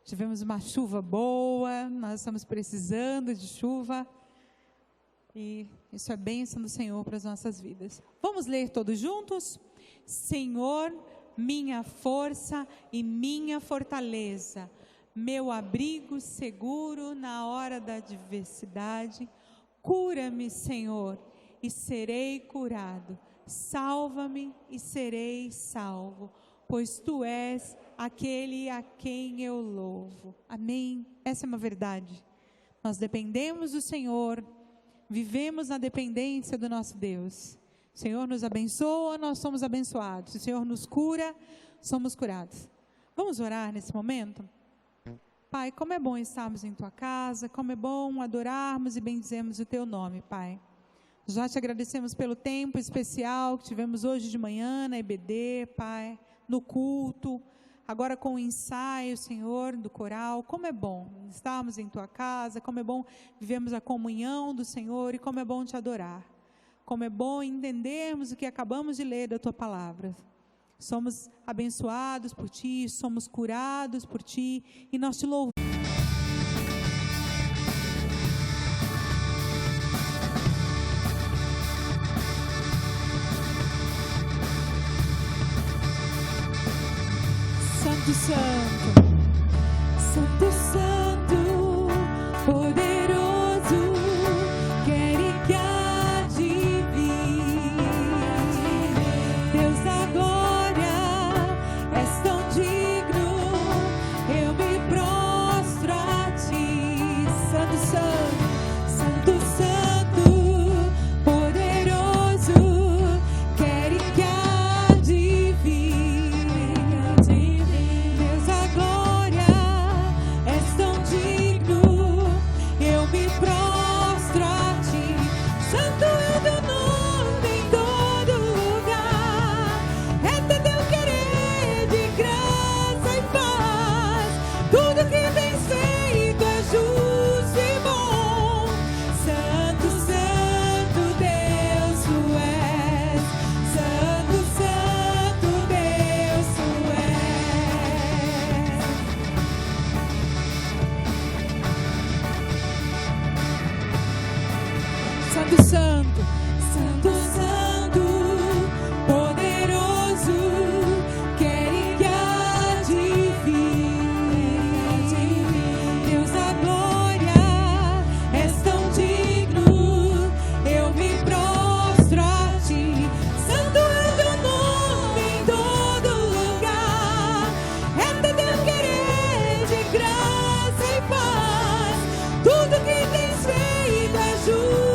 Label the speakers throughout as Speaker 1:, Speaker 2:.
Speaker 1: Tivemos uma chuva boa, nós estamos precisando de chuva. E isso é bênção do Senhor para as nossas vidas. Vamos ler todos juntos? Senhor, minha força e minha fortaleza, meu abrigo seguro na hora da adversidade. Cura-me, Senhor, e serei curado. Salva-me e serei salvo, pois Tu és aquele a quem eu louvo. Amém? Essa é uma verdade. Nós dependemos do Senhor, vivemos na dependência do nosso Deus. O Senhor nos abençoa, nós somos abençoados. O Senhor nos cura, somos curados. Vamos orar nesse momento? Pai, como é bom estarmos em Tua casa, como é bom adorarmos e bendizermos o Teu nome, Pai. Já Te agradecemos pelo tempo especial que tivemos hoje de manhã na EBD, Pai, no culto, agora com o ensaio, Senhor, do coral. Como é bom estarmos em Tua casa, como é bom vivermos a comunhão do Senhor e como é bom Te adorar. Como é bom entendermos o que acabamos de ler da Tua palavra. Somos abençoados por Ti, somos curados por Ti e nós Te louvamos. Santo, Santo, Santo, Santo, poderoso, quer que há de vir. Deus da glória, és tão digno, eu me prostro a Ti. Santo, Santo, Santo, Santo, poderoso, quer que há de vir. Santo, Santo, Santo, Santo, poderoso, quer que há de vir. Deus da glória, és tão digno, eu me prostro a Ti. Santo é o Teu nome em todo lugar, é Teu querer de graça e paz. Tudo que tens feito é justo.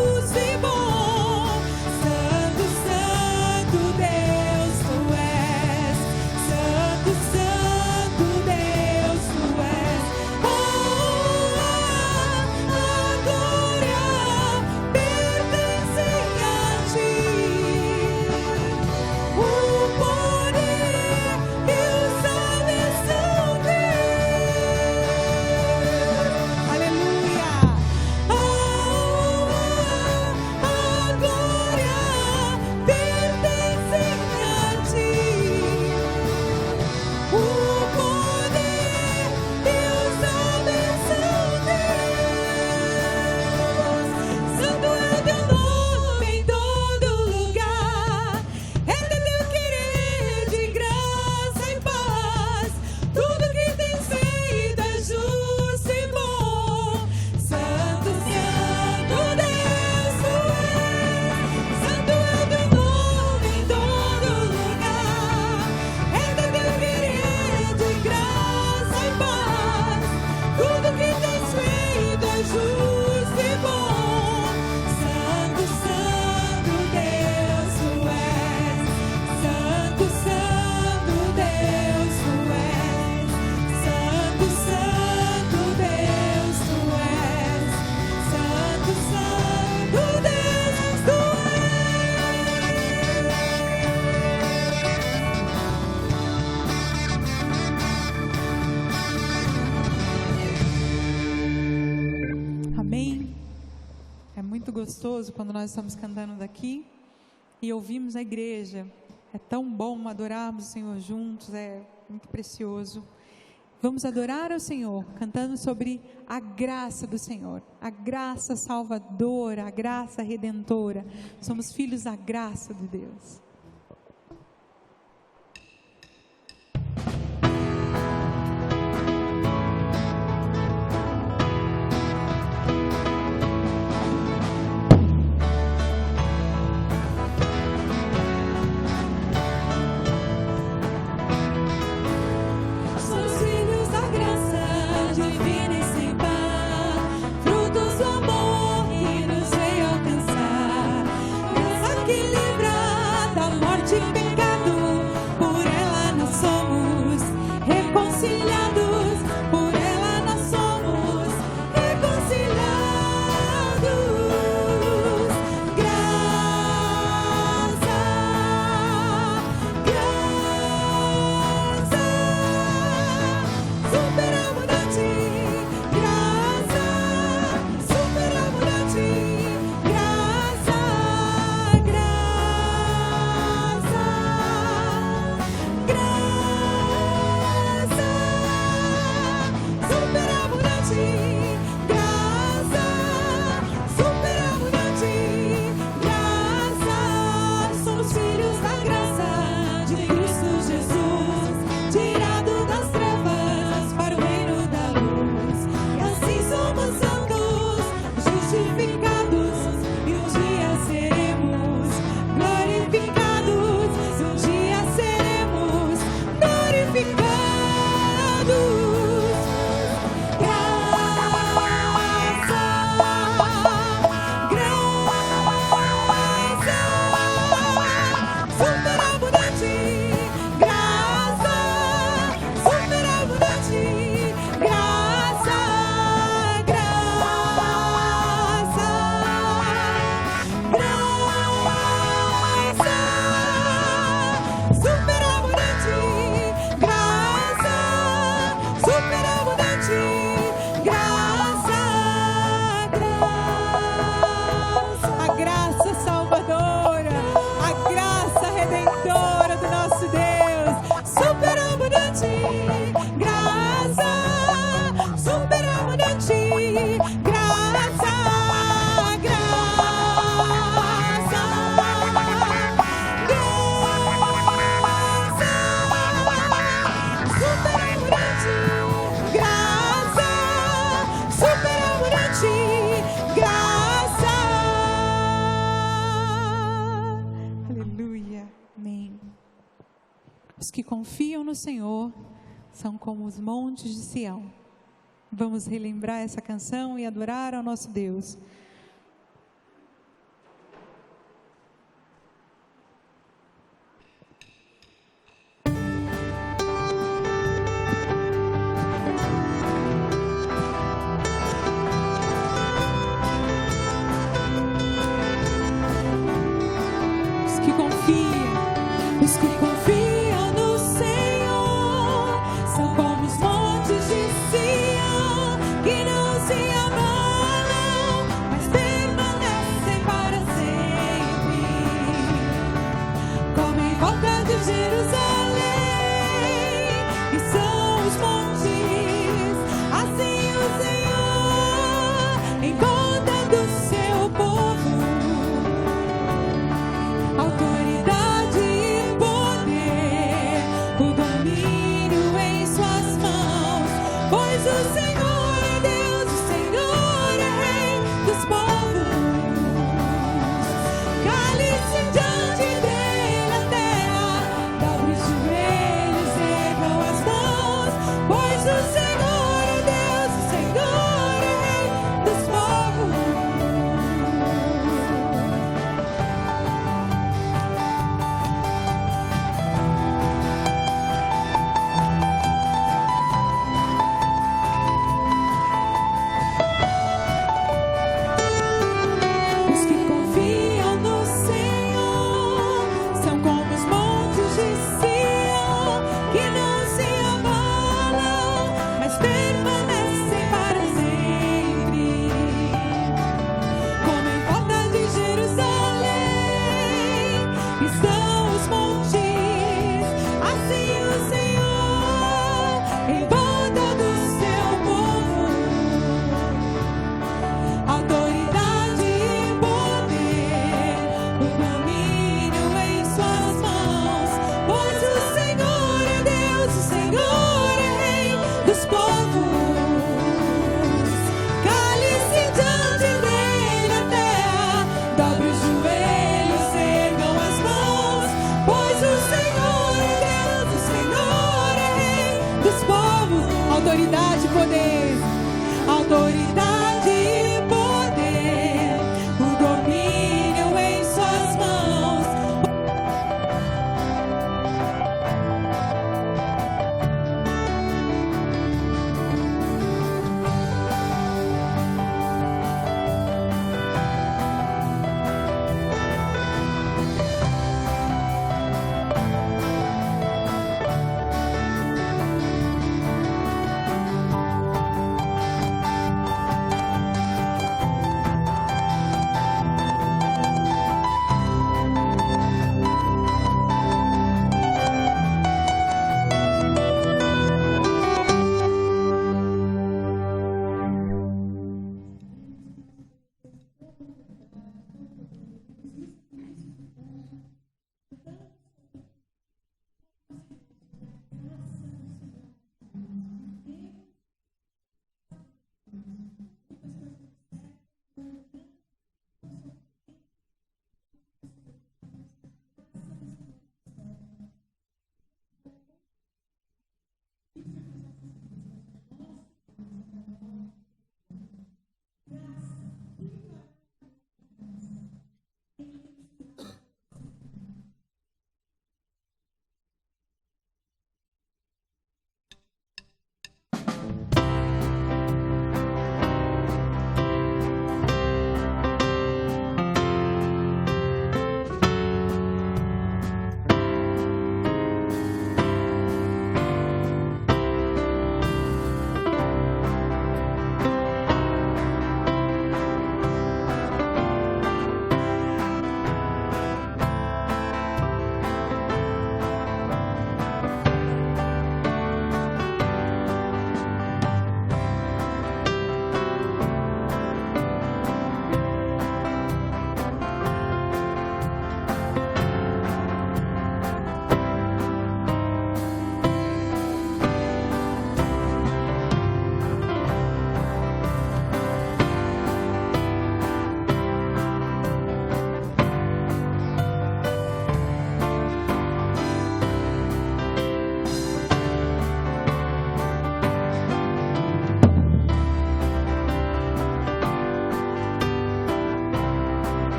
Speaker 1: Gostoso quando nós estamos cantando daqui e ouvimos a igreja. É tão bom adorarmos o Senhor juntos, é muito precioso. Vamos adorar ao Senhor, cantando sobre a graça do Senhor, a graça salvadora, a graça redentora. Somos filhos da graça de Deus. Confiam no Senhor, são como os montes de Sião. Vamos relembrar essa canção e adorar ao nosso Deus. Os que confiam, os que confiam.
Speaker 2: Diante dele a terra, dobre os joelhos, ergam as mãos.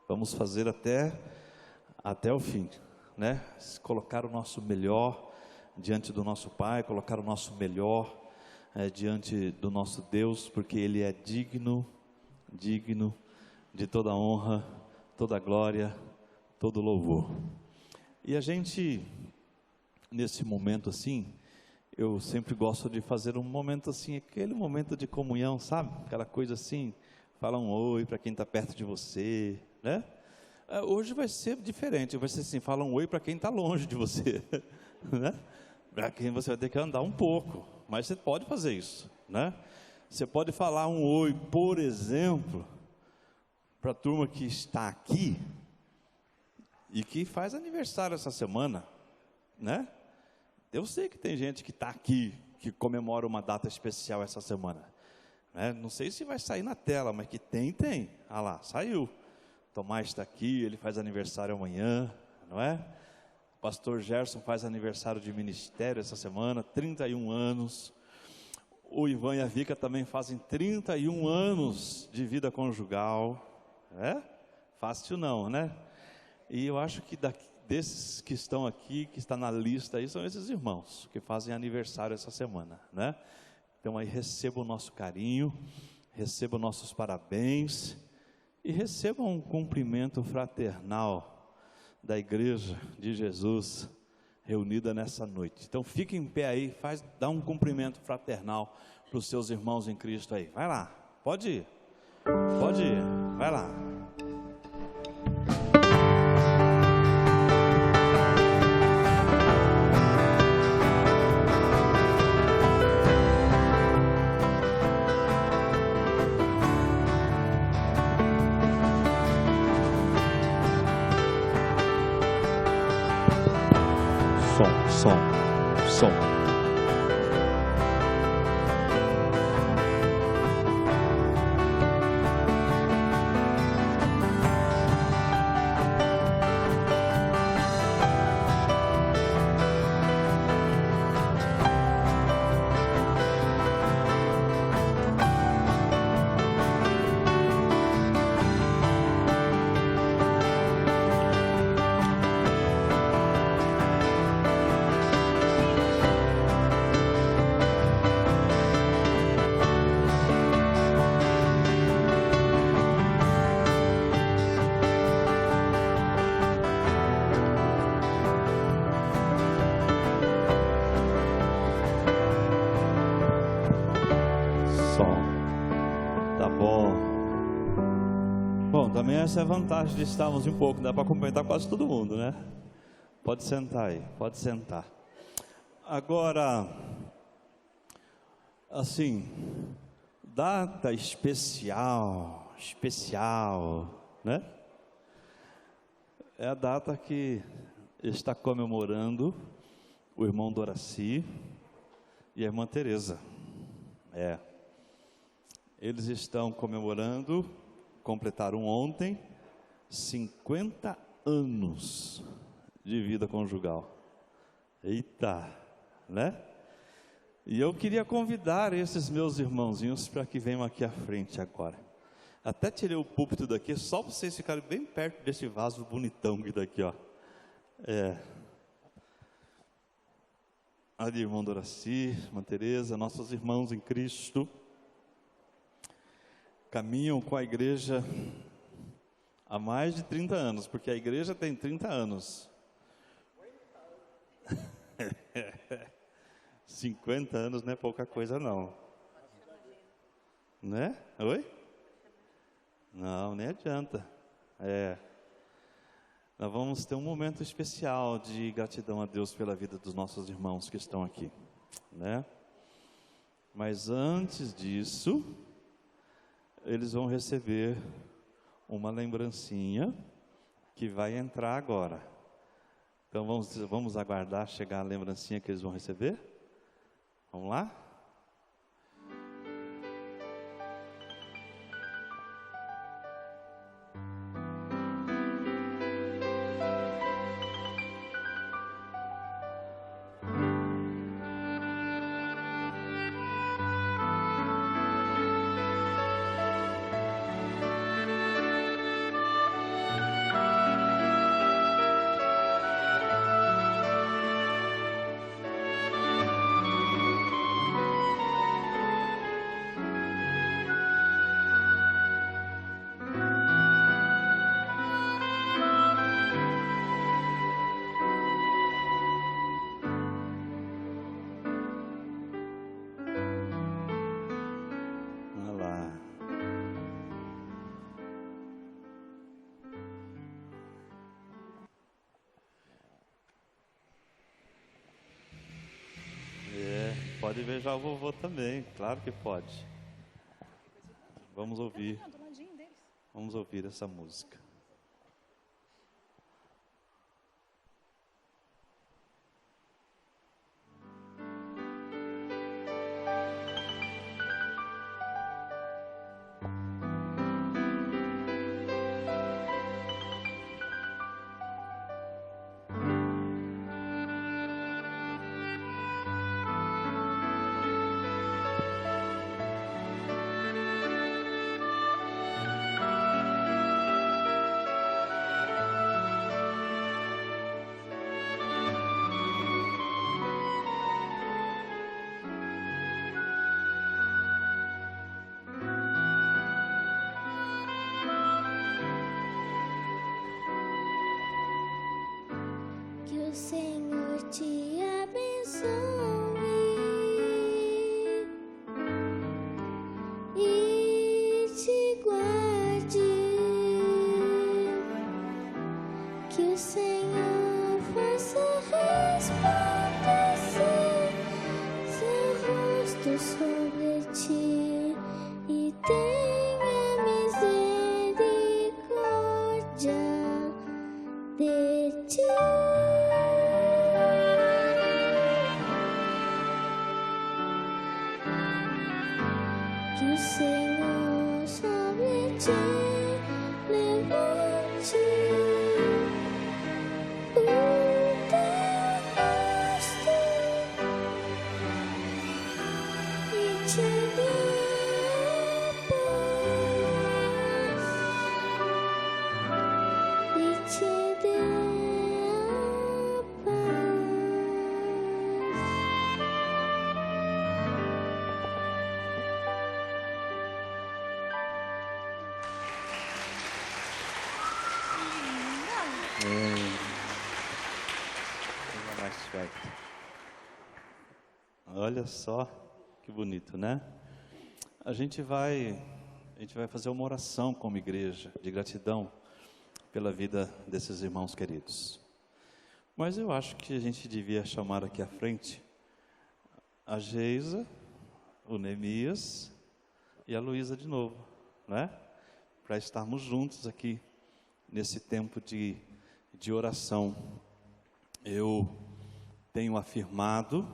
Speaker 2: Vamos fazer até o fim, né? Colocar o nosso melhor diante do nosso Pai, colocar o nosso melhor diante do nosso Deus, porque Ele é digno de toda honra, toda glória, todo louvor. E a gente, nesse momento assim, eu sempre gosto de fazer um momento assim, aquele momento de comunhão, sabe? Aquela coisa assim, fala um oi para quem está perto de você, né? Hoje vai ser diferente, vai ser assim, fala um oi para quem está longe de você, né? Para quem você vai ter que andar um pouco, mas você pode fazer isso, né? Você pode falar um oi, por exemplo, para a turma que está aqui e que faz aniversário essa semana, né? Eu sei que tem gente que está aqui, que comemora uma data especial essa semana, né? Não sei se vai sair na tela, mas que tem. Ah lá, saiu. Tomás está aqui, ele faz aniversário amanhã, não é? O pastor Gerson faz aniversário de ministério essa semana, 31 anos. O Ivan e a Vika também fazem 31 anos de vida conjugal. Fácil não, né? E eu acho que desses que estão aqui, que está na lista aí, são esses irmãos que fazem aniversário essa semana, né? Então aí receba o nosso carinho, receba nossos parabéns e receba um cumprimento fraternal da Igreja de Jesus reunida nessa noite. Então fique em pé aí, dá um cumprimento fraternal para os seus irmãos em Cristo aí. Vai lá, pode ir, vai lá. Som. Essa é a vantagem de estarmos um pouco, dá para cumprimentar quase todo mundo, né? Pode sentar aí, pode sentar. Agora, assim, data especial, né? É a data que está comemorando o irmão Doraci e a irmã Teresa. Eles estão comemorando, completaram ontem 50 anos de vida conjugal. Eita, né? E eu queria convidar esses meus irmãozinhos para que venham aqui à frente agora. Até tirei o púlpito daqui só para vocês ficarem bem perto desse vaso bonitão que daqui, ó. Ali, irmão Doraci, irmã Teresa, nossos irmãos em Cristo, caminham com a igreja há mais de 30 anos, porque a igreja tem 30 anos. 50 anos não é pouca coisa não. Né? Oi? Não, nem adianta. Nós vamos ter um momento especial de gratidão a Deus pela vida dos nossos irmãos que estão aqui, né? Mas antes disso, eles vão receber uma lembrancinha que vai entrar agora. Então vamos aguardar chegar a lembrancinha que eles vão receber. Vamos lá? Pode beijar o vovô também, claro que pode. Vamos ouvir. Vamos ouvir essa música.
Speaker 3: Que o Senhor te abençoe e te guarde. Que o Senhor faça resplandecer seu rosto sobre ti e tenha misericórdia de ti. Que o Senhor sobre ti levante o teu rosto e te dê paz. E te dê
Speaker 2: Chega mais perto. Olha só que bonito, né? A gente vai fazer uma oração como igreja de gratidão pela vida desses irmãos queridos. Mas eu acho que a gente devia chamar aqui à frente a Geisa, o Neemias e a Luísa de novo, né? Para estarmos juntos aqui nesse tempo de oração. Eu tenho afirmado,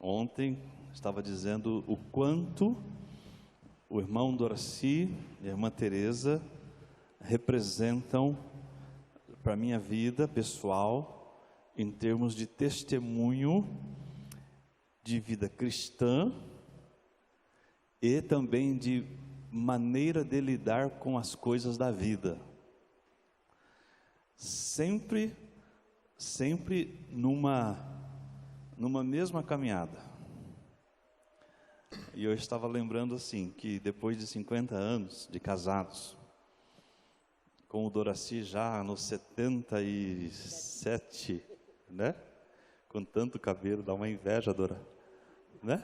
Speaker 2: ontem estava dizendo o quanto o irmão Doraci e a irmã Teresa representam para a minha vida pessoal, em termos de testemunho de vida cristã e também de maneira de lidar com as coisas da vida. Sempre numa mesma caminhada. E eu estava lembrando assim, que depois de 50 anos de casados, com o Doraci já nos 77, né? Com tanto cabelo, dá uma inveja, Dora, né?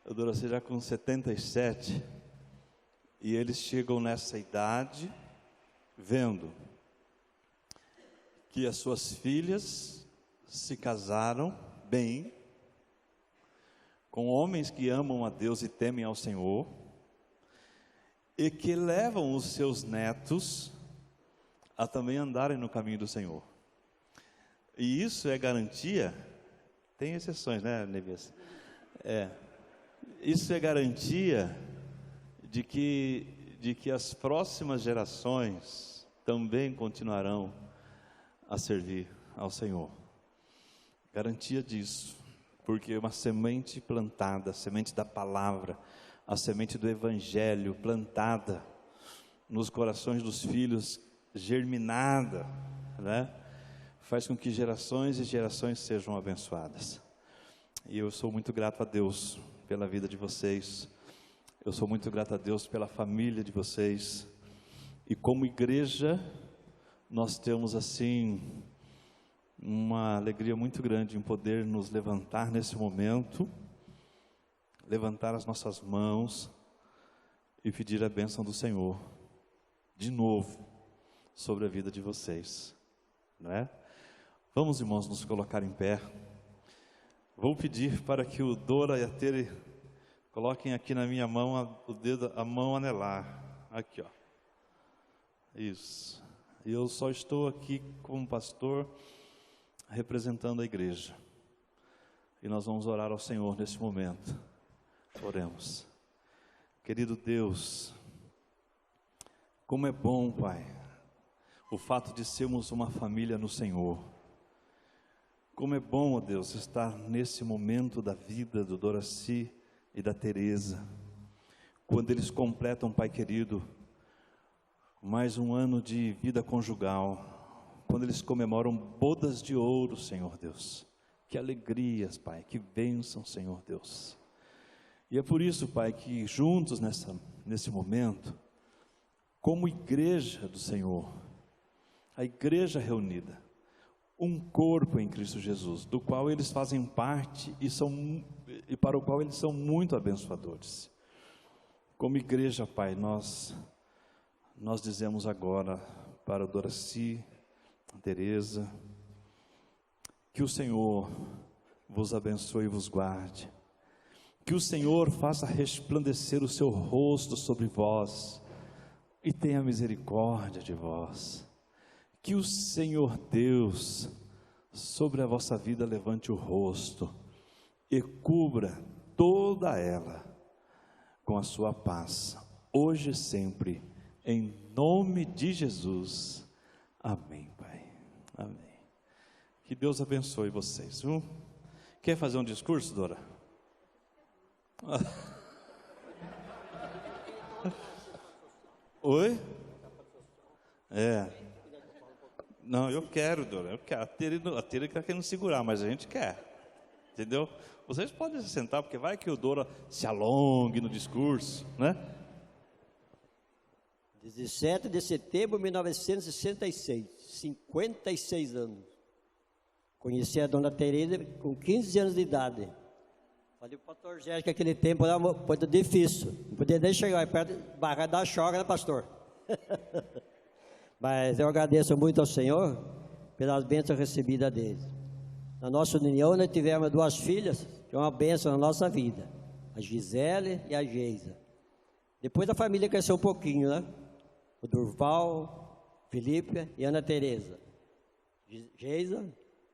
Speaker 2: O Doraci já com 77, e eles chegam nessa idade, vendo que as suas filhas se casaram bem, com homens que amam a Deus e temem ao Senhor, e que levam os seus netos a também andarem no caminho do Senhor. E isso é garantia, tem exceções, né, Neemias? Isso é garantia de que as próximas gerações também continuarão a servir ao Senhor. Garantia disso, porque uma semente plantada, a semente da palavra, a semente do evangelho plantada nos corações dos filhos, germinada, né? Faz com que gerações e gerações sejam abençoadas. E eu sou muito grato a Deus pela vida de vocês. Eu sou muito grato a Deus pela família de vocês. E como igreja, nós temos assim uma alegria muito grande em poder nos levantar nesse momento, levantar as nossas mãos e pedir a bênção do Senhor de novo sobre a vida de vocês, não é? Vamos, irmãos, nos colocar em pé. Vou pedir para que o Dora e a Tere coloquem aqui na minha mão a mão anelar. Aqui, ó. Isso. E eu só estou aqui como pastor, representando a igreja. E nós vamos orar ao Senhor nesse momento. Oremos. Querido Deus, como é bom, Pai, o fato de sermos uma família no Senhor. Como é bom, ó Deus, estar nesse momento da vida do Doraci e da Teresa, quando eles completam, Pai querido, mais um ano de vida conjugal, quando eles comemoram bodas de ouro, Senhor Deus. Que alegrias, Pai, que bênção, Senhor Deus. E é por isso, Pai, que juntos nesse momento, como igreja do Senhor, a igreja reunida, um corpo em Cristo Jesus, do qual eles fazem parte e para o qual eles são muito abençoadores. Como igreja, Pai, nós dizemos agora para o Doraci, a Teresa, que o Senhor vos abençoe e vos guarde, que o Senhor faça resplandecer o seu rosto sobre vós e tenha misericórdia de vós. Que o Senhor Deus sobre a vossa vida levante o rosto e cubra toda ela com a sua paz, hoje e sempre, em nome de Jesus. Amém, Pai. Amém. Que Deus abençoe vocês, viu? Quer fazer um discurso, Dora? Oi? Não, eu quero, Dora, eu quero. A Tere está querendo segurar, mas a gente quer, entendeu? Vocês podem se sentar, porque vai que o Dora se alongue no discurso, né?
Speaker 4: 17 de setembro de 1966, 56 anos. Conheci a dona Tereza com 15 anos de idade. Falei para o pastor Gérgio que aquele tempo era muito difícil, não podia nem chegar aí perto, barra da choga, né, pastor? Mas eu agradeço muito ao Senhor pelas bênçãos recebidas dele. Na nossa união, nós tivemos 2 filhas, que é uma bênção na nossa vida, a Gisele e a Geisa. Depois a família cresceu um pouquinho, né? O Durval, Felipe e Ana Tereza. Geisa,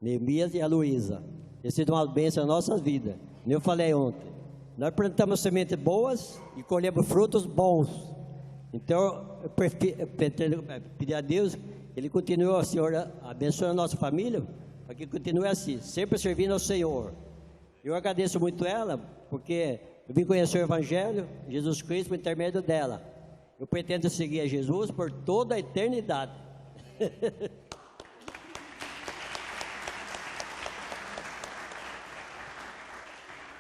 Speaker 4: Neemias e a Luísa. Eles sido uma bênção na nossa vida. Eu falei ontem, nós plantamos sementes boas e colhemos frutos bons. Então, eu pretendo pedir a Deus, Ele continue, o Senhor, abençoando a nossa família, para que continue assim, sempre servindo ao Senhor. Eu agradeço muito ela, porque eu vim conhecer o Evangelho, Jesus Cristo, por intermédio dela. Eu pretendo seguir a Jesus por toda a eternidade.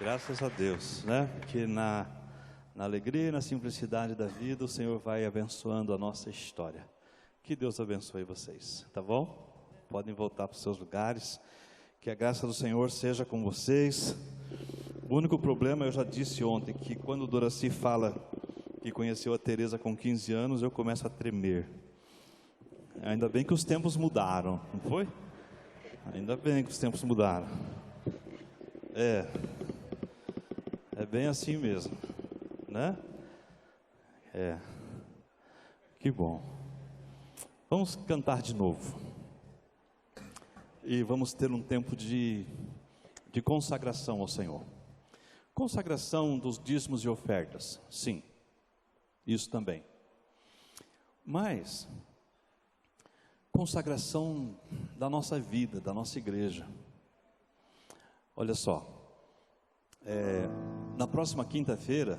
Speaker 2: Graças a Deus, né? Que na alegria e na simplicidade da vida, o Senhor vai abençoando a nossa história. Que Deus abençoe vocês, tá bom? Podem voltar para os seus lugares. Que a graça do Senhor seja com vocês. O único problema, eu já disse ontem, que quando o Doraci fala que conheceu a Teresa com 15 anos, eu começo a tremer. Ainda bem que os tempos mudaram, não foi? Ainda bem que os tempos mudaram. É bem assim mesmo, né? Que bom. Vamos cantar de novo. E vamos ter um tempo de consagração ao Senhor. Consagração dos dízimos e ofertas, sim, isso também. Mas consagração da nossa vida, da nossa igreja. Olha só, na próxima quinta-feira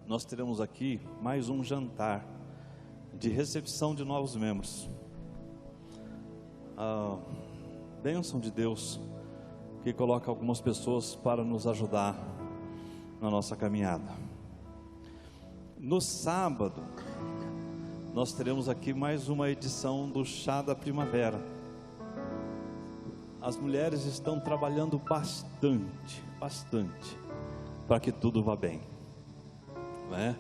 Speaker 2: nós teremos aqui mais um jantar de recepção de novos membros. A bênção de Deus que coloca algumas pessoas para nos ajudar na nossa caminhada. No sábado nós teremos aqui mais uma edição do Chá da Primavera. As mulheres estão trabalhando bastante para que tudo vá bem, não é?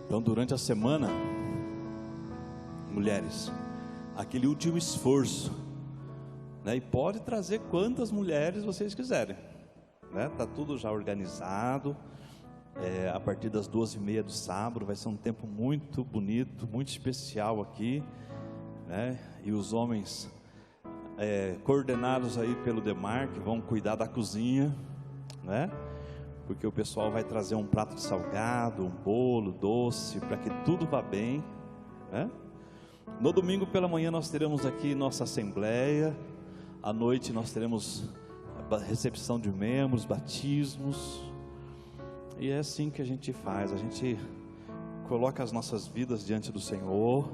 Speaker 2: Então durante a semana, mulheres, aquele último esforço, né? E pode trazer quantas mulheres vocês quiserem, né? Tá tudo já organizado. A partir das 12h30 do sábado vai ser um tempo muito bonito, muito especial aqui, né? E os homens coordenados aí pelo Demar, que vão cuidar da cozinha, né? Porque o pessoal vai trazer um prato de salgado, um bolo, doce, para que tudo vá bem, né? No domingo pela manhã nós teremos aqui nossa assembleia. À noite nós teremos a recepção de membros, batismos. E é assim que a gente faz, a gente coloca as nossas vidas diante do Senhor,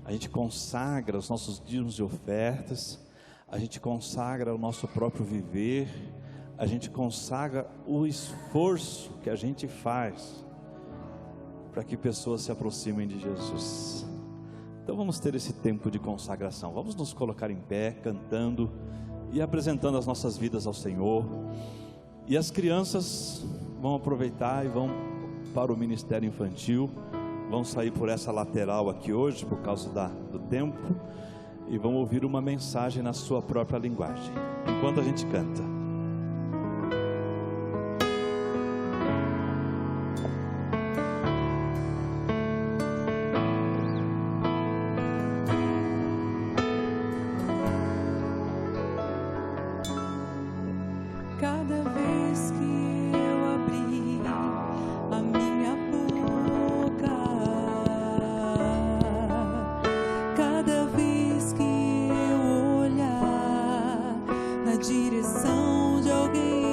Speaker 2: a gente consagra os nossos dízimos e ofertas, a gente consagra o nosso próprio viver, a gente consagra o esforço que a gente faz para que pessoas se aproximem de Jesus. Então vamos ter esse tempo de consagração, vamos nos colocar em pé, cantando e apresentando as nossas vidas ao Senhor. E as crianças vão aproveitar e vão para o ministério infantil, vão sair por essa lateral aqui hoje, por causa do tempo, e vão ouvir uma mensagem na sua própria linguagem, enquanto a gente canta.
Speaker 1: Cada vez que eu abrir a minha boca, cada vez que eu olhar na direção de alguém,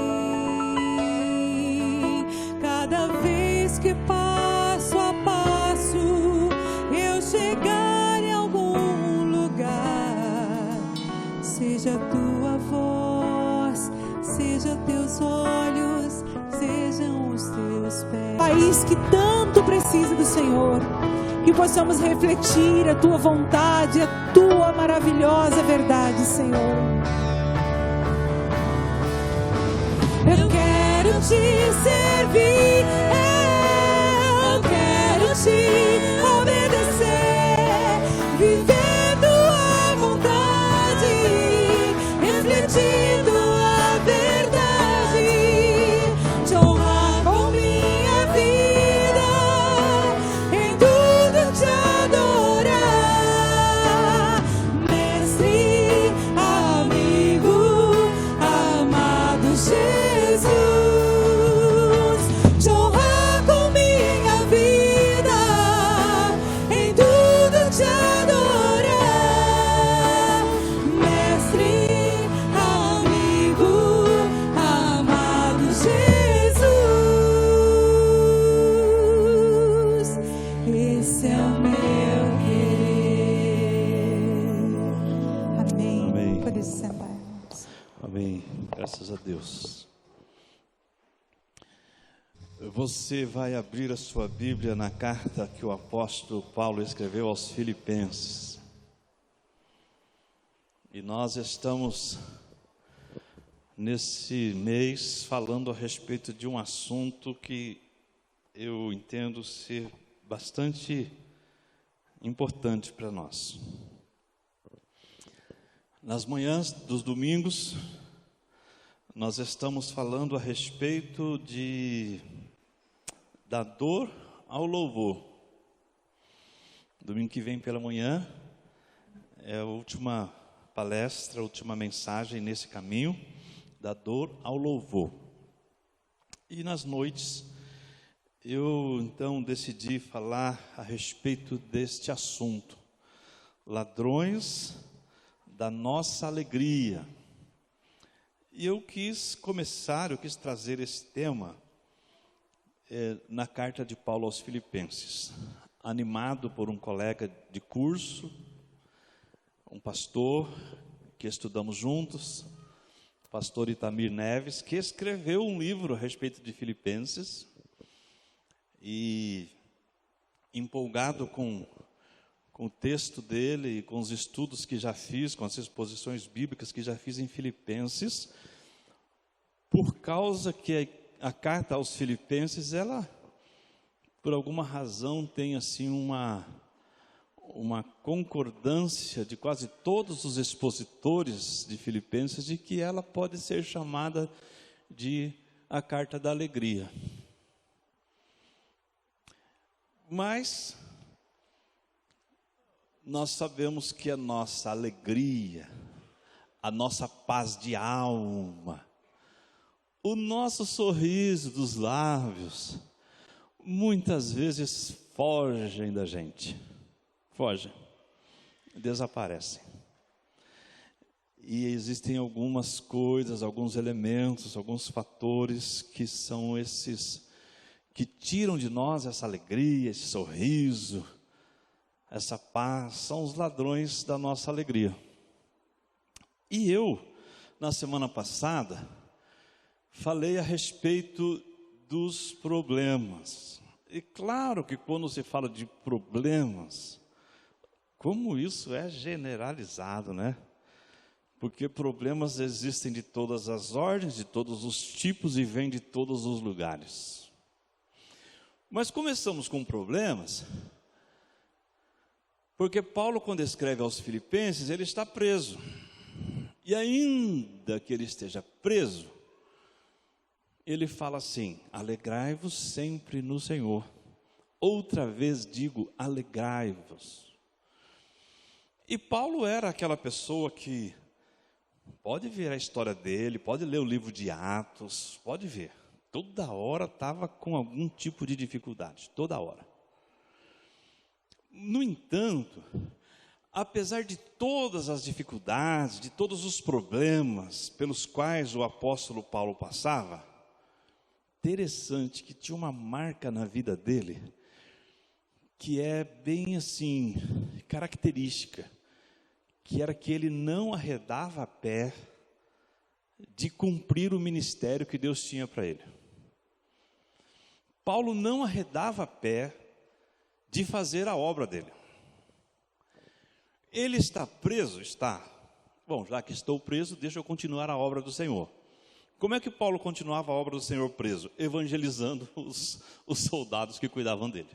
Speaker 1: cada vez que passo a passo eu chegar em algum lugar, seja a tua voz, seja teus olhos, sejam os teus pés. País que tanto precisa do Senhor, que possamos refletir a tua vontade, a tua maravilhosa verdade, Senhor. Eu quero te servir, eu quero te obedecer, viver tua vontade, refletindo a verdade, te honrar com minha vida, em tudo te adorar, mestre, amigo, amado Jesus, te honrar com minha vida, em tudo te adorar, mestre, amigo, amado Jesus, esse é o meu querer. Amém.
Speaker 2: Amém.
Speaker 1: Pode se sentar, irmãos.
Speaker 2: Amém, graças a Deus. Você vai abrir a sua Bíblia na carta que o apóstolo Paulo escreveu aos Filipenses. E nós estamos nesse mês falando a respeito de um assunto que eu entendo ser bastante importante para nós. Nas manhãs dos domingos, nós estamos falando a respeito da dor ao louvor. Domingo que vem pela manhã é a última palestra, a última mensagem nesse caminho, da dor ao louvor. E nas noites, eu então decidi falar a respeito deste assunto, ladrões da nossa alegria. E eu quis trazer esse tema na carta de Paulo aos Filipenses, animado por um colega de curso, um pastor que estudamos juntos, o pastor Itamir Neves, que escreveu um livro a respeito de Filipenses, e empolgado com o texto dele e com os estudos que já fiz, com as exposições bíblicas que já fiz em Filipenses, por causa que a carta aos Filipenses, ela, por alguma razão, tem assim uma concordância de quase todos os expositores de Filipenses, de que ela pode ser chamada de A Carta da Alegria. Mas nós sabemos que a nossa alegria, a nossa paz de alma, o nosso sorriso dos lábios, muitas vezes fogem da gente, fogem, desaparecem. E existem algumas coisas, alguns elementos, alguns fatores que são esses que tiram de nós essa alegria, esse sorriso, essa paz, são os ladrões da nossa alegria. E eu, na semana passada, falei a respeito dos problemas. E claro que quando se fala de problemas, como isso é generalizado, né? Porque problemas existem de todas as ordens, de todos os tipos e vêm de todos os lugares. Mas começamos com problemas, porque Paulo, quando escreve aos Filipenses, ele está preso. E ainda que ele esteja preso, ele fala assim: alegrai-vos sempre no Senhor. Outra vez digo, alegrai-vos. E Paulo era aquela pessoa que, pode ver a história dele, pode ler o livro de Atos, pode ver. Toda hora estava com algum tipo de dificuldade, toda hora. No entanto, apesar de todas as dificuldades, de todos os problemas pelos quais o apóstolo Paulo passava, interessante que tinha uma marca na vida dele, que é bem assim, característica, que era que ele não arredava a pé de cumprir o ministério que Deus tinha para ele. Paulo não arredava a pé de fazer a obra dele. Ele está preso? Está. Bom, já que estou preso, deixa eu continuar a obra do Senhor. Como é que Paulo continuava a obra do Senhor preso? Evangelizando os soldados que cuidavam dele.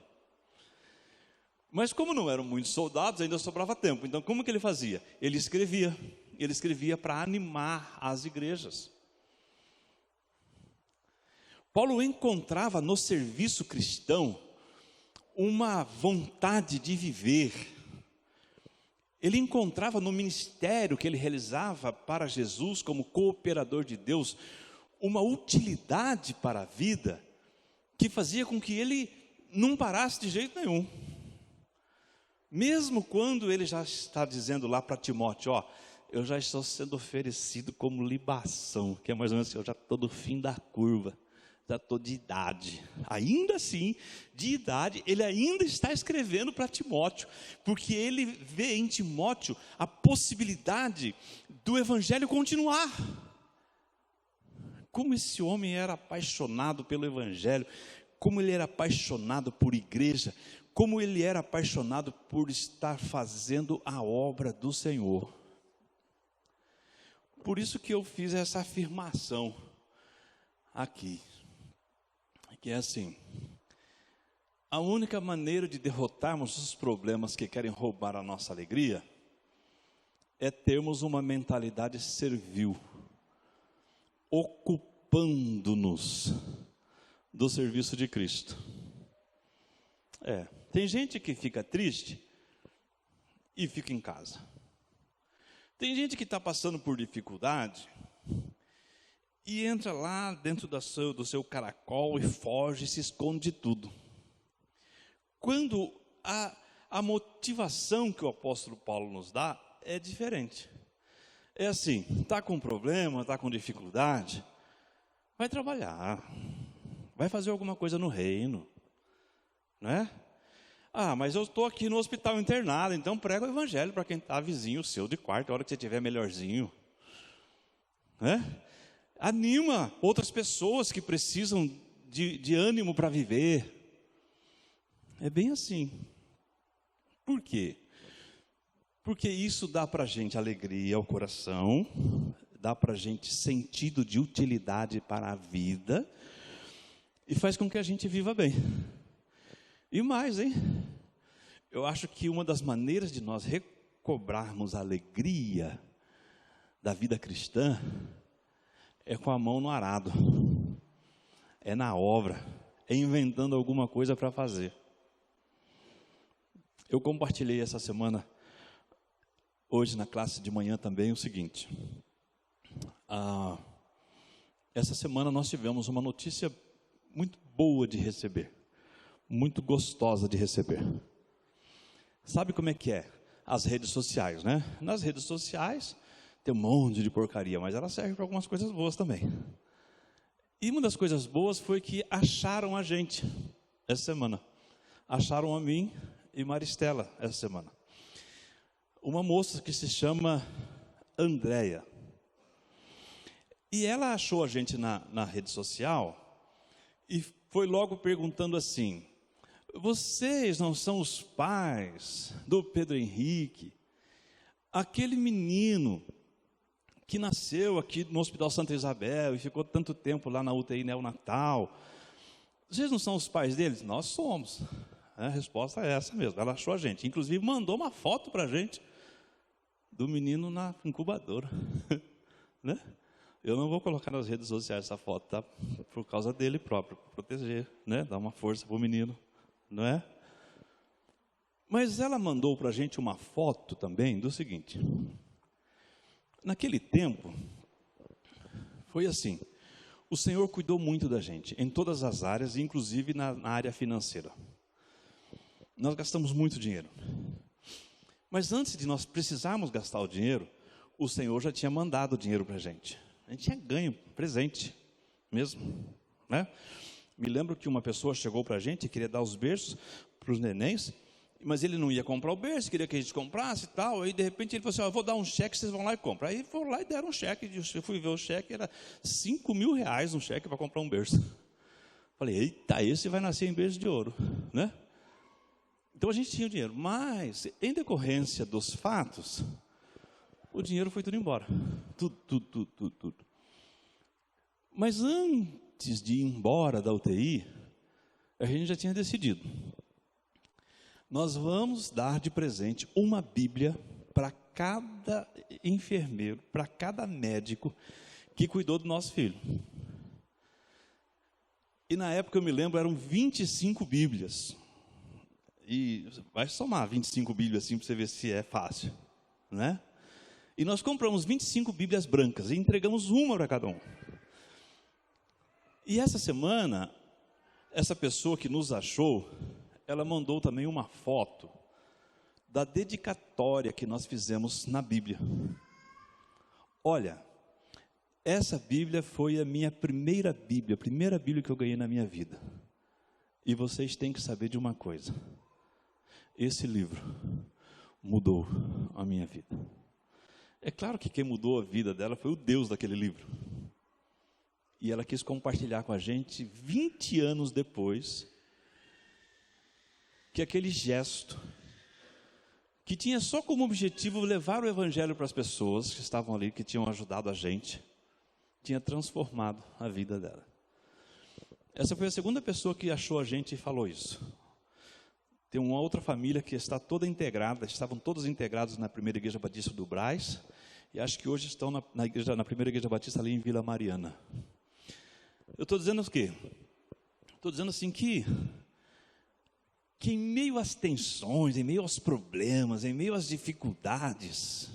Speaker 2: Mas como não eram muitos soldados, ainda sobrava tempo. Então como que ele fazia? Ele escrevia para animar as igrejas. Paulo encontrava no serviço cristão uma vontade de viver. Ele encontrava no ministério que ele realizava para Jesus como cooperador de Deus uma utilidade para a vida que fazia com que ele não parasse de jeito nenhum. Mesmo quando ele já está dizendo lá para Timóteo, ó, eu já estou sendo oferecido como libação, que é mais ou menos assim, eu já estou no fim da curva, já estou de idade. Ainda assim, de idade, ele ainda está escrevendo para Timóteo, porque ele vê em Timóteo a possibilidade do evangelho continuar. Como esse homem era apaixonado pelo evangelho, como ele era apaixonado por igreja, como ele era apaixonado por estar fazendo a obra do Senhor. Por isso que eu fiz essa afirmação aqui, que é assim: a única maneira de derrotarmos os problemas que querem roubar a nossa alegria é termos uma mentalidade servil, ocupando-nos do serviço de Cristo. Tem gente que fica triste e fica em casa. Tem gente que está passando por dificuldade e entra lá dentro do seu caracol e foge, se esconde de tudo. Quando a motivação que o apóstolo Paulo nos dá é diferente. É assim, está com problema, está com dificuldade, vai trabalhar, vai fazer alguma coisa no reino, não é? Ah, mas eu estou aqui no hospital internado, então prega o evangelho para quem está vizinho seu de quarto, a hora que você estiver melhorzinho, né? Anima outras pessoas que precisam de ânimo para viver. É bem assim. Por quê? Porque isso dá para a gente alegria ao coração, dá para a gente sentido de utilidade para a vida e faz com que a gente viva bem. E mais, hein? Eu acho que uma das maneiras de nós recobrarmos a alegria da vida cristã é com a mão no arado, é na obra, é inventando alguma coisa para fazer. Eu compartilhei essa semana, hoje na classe de manhã também, o seguinte. Essa semana nós tivemos uma notícia muito boa de receber, muito gostosa de receber. Sabe como é que é? As redes sociais, né? Nas redes sociais tem um monte de porcaria, mas ela serve para algumas coisas boas também. E uma das coisas boas foi que acharam a gente essa semana. Acharam a mim e Maristela essa semana. Uma moça que se chama Andréia. E ela achou a gente na rede social e foi logo perguntando assim: vocês não são os pais do Pedro Henrique? Aquele menino que nasceu aqui no Hospital Santa Isabel e ficou tanto tempo lá na UTI neonatal. Vocês não são os pais deles? Nós somos. A resposta é essa mesmo, ela achou a gente. Inclusive mandou uma foto para a gente do menino na incubadora. Né? Eu não vou colocar nas redes sociais essa foto, tá? Por causa dele próprio, para proteger, né? Dar uma força para o menino, não é? Mas ela mandou para a gente uma foto também do seguinte. Naquele tempo, foi assim, o Senhor cuidou muito da gente, em todas as áreas, inclusive na área financeira. Nós gastamos muito dinheiro. Mas antes de nós precisarmos gastar o dinheiro, o Senhor já tinha mandado o dinheiro para a gente. A gente tinha ganho, presente mesmo, né? Me lembro que uma pessoa chegou para a gente e queria dar os berços para os nenéns, mas ele não ia comprar o berço, queria que a gente comprasse e tal. Aí de repente ele falou assim: eu vou dar um cheque, vocês vão lá e compram. Aí foram lá e deram um cheque. Eu fui ver o cheque, era R$5.000 um cheque para comprar um berço. Falei: eita, esse vai nascer em berço de ouro, né? Então a gente tinha o dinheiro, mas em decorrência dos fatos, o dinheiro foi tudo embora. Tudo. Mas antes de ir embora da UTI, a gente já tinha decidido. Nós vamos dar de presente uma Bíblia para cada enfermeiro, para cada médico que cuidou do nosso filho. E na época, eu me lembro, eram 25 Bíblias. E vai somar 25 Bíblias assim para você ver se é fácil, né? E nós compramos 25 Bíblias brancas e entregamos uma para cada um. E essa semana, essa pessoa que nos achou, ela mandou também uma foto da dedicatória que nós fizemos na Bíblia. Olha, essa Bíblia foi a minha primeira Bíblia, a primeira Bíblia que eu ganhei na minha vida. E vocês têm que saber de uma coisa: esse livro mudou a minha vida. É claro que quem mudou a vida dela foi o Deus daquele livro. E ela quis compartilhar com a gente 20 anos depois, que aquele gesto, que tinha só como objetivo levar o evangelho para as pessoas que estavam ali, que tinham ajudado a gente, tinha transformado a vida dela. Essa foi a segunda pessoa que achou a gente e falou isso. Tem uma outra família que está toda integrada, estavam todos integrados na primeira igreja batista do Brás, e acho que hoje estão na primeira igreja batista ali em Vila Mariana. Eu estou dizendo o quê? Estou dizendo assim que em meio às tensões, em meio aos problemas, em meio às dificuldades,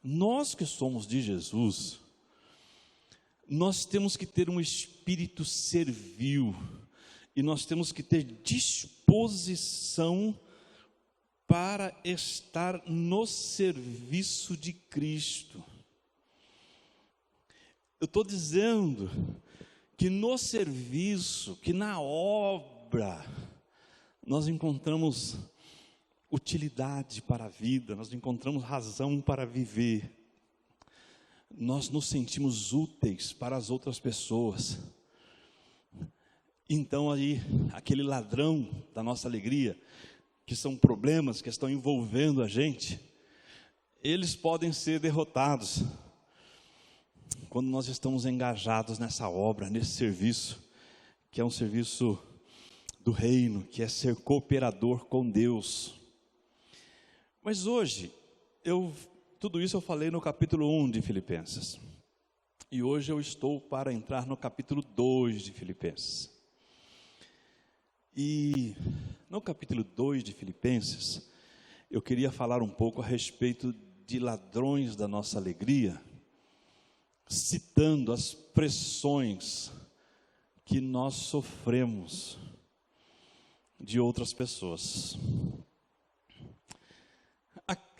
Speaker 2: nós que somos de Jesus, nós temos que ter um espírito servil, e nós temos que ter disposição para estar no serviço de Cristo. Eu estou dizendo que no serviço, que na obra, nós encontramos utilidade para a vida, nós encontramos razão para viver, nós nos sentimos úteis para as outras pessoas. Então aí, aquele ladrão da nossa alegria, que são problemas que estão envolvendo a gente, eles podem ser derrotados quando nós estamos engajados nessa obra, nesse serviço, que é um serviço do reino, que é ser cooperador com Deus. Mas hoje, tudo isso eu falei no capítulo 1 de Filipenses. E hoje eu estou para entrar no capítulo 2 de Filipenses. E no capítulo 2 de Filipenses, eu queria falar um pouco a respeito de ladrões da nossa alegria, citando as pressões que nós sofremos de outras pessoas.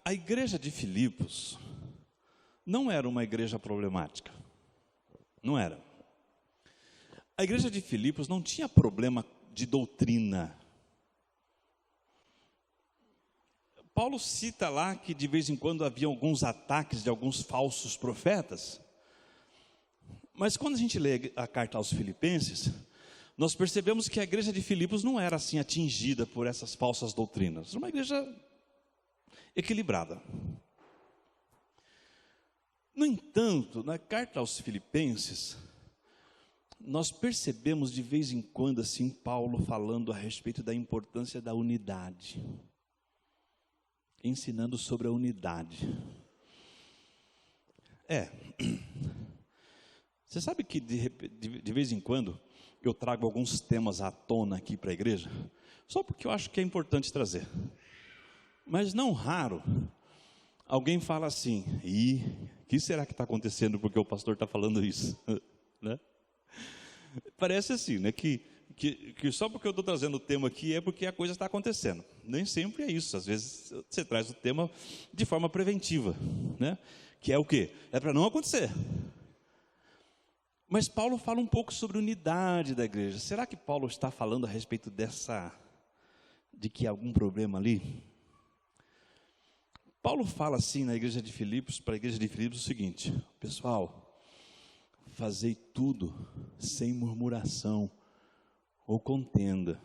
Speaker 2: A igreja de Filipos não era uma igreja problemática, não era. A igreja de Filipos não tinha problema de doutrina. Paulo cita lá que de vez em quando havia alguns ataques de alguns falsos profetas, mas quando a gente lê a carta aos Filipenses, nós percebemos que a igreja de Filipos não era assim atingida por essas falsas doutrinas, uma igreja equilibrada. No entanto, na carta aos Filipenses, nós percebemos de vez em quando assim Paulo falando a respeito da importância da unidade, ensinando sobre a unidade. Você sabe que de vez em quando eu trago alguns temas à tona aqui para a igreja, só porque eu acho que é importante trazer. Mas não raro, alguém fala assim, o que será que está acontecendo porque o pastor está falando isso? Né? Parece assim, né, que só porque eu estou trazendo o tema aqui é porque a coisa está acontecendo. Nem sempre é isso, às vezes você traz o tema de forma preventiva, né? Que é o quê? É para não acontecer. Mas Paulo fala um pouco sobre a unidade da igreja. Será que Paulo está falando a respeito de que há algum problema ali? Paulo fala assim na igreja de Filipos, para a igreja de Filipos, o seguinte: pessoal, fazei tudo sem murmuração ou contenda.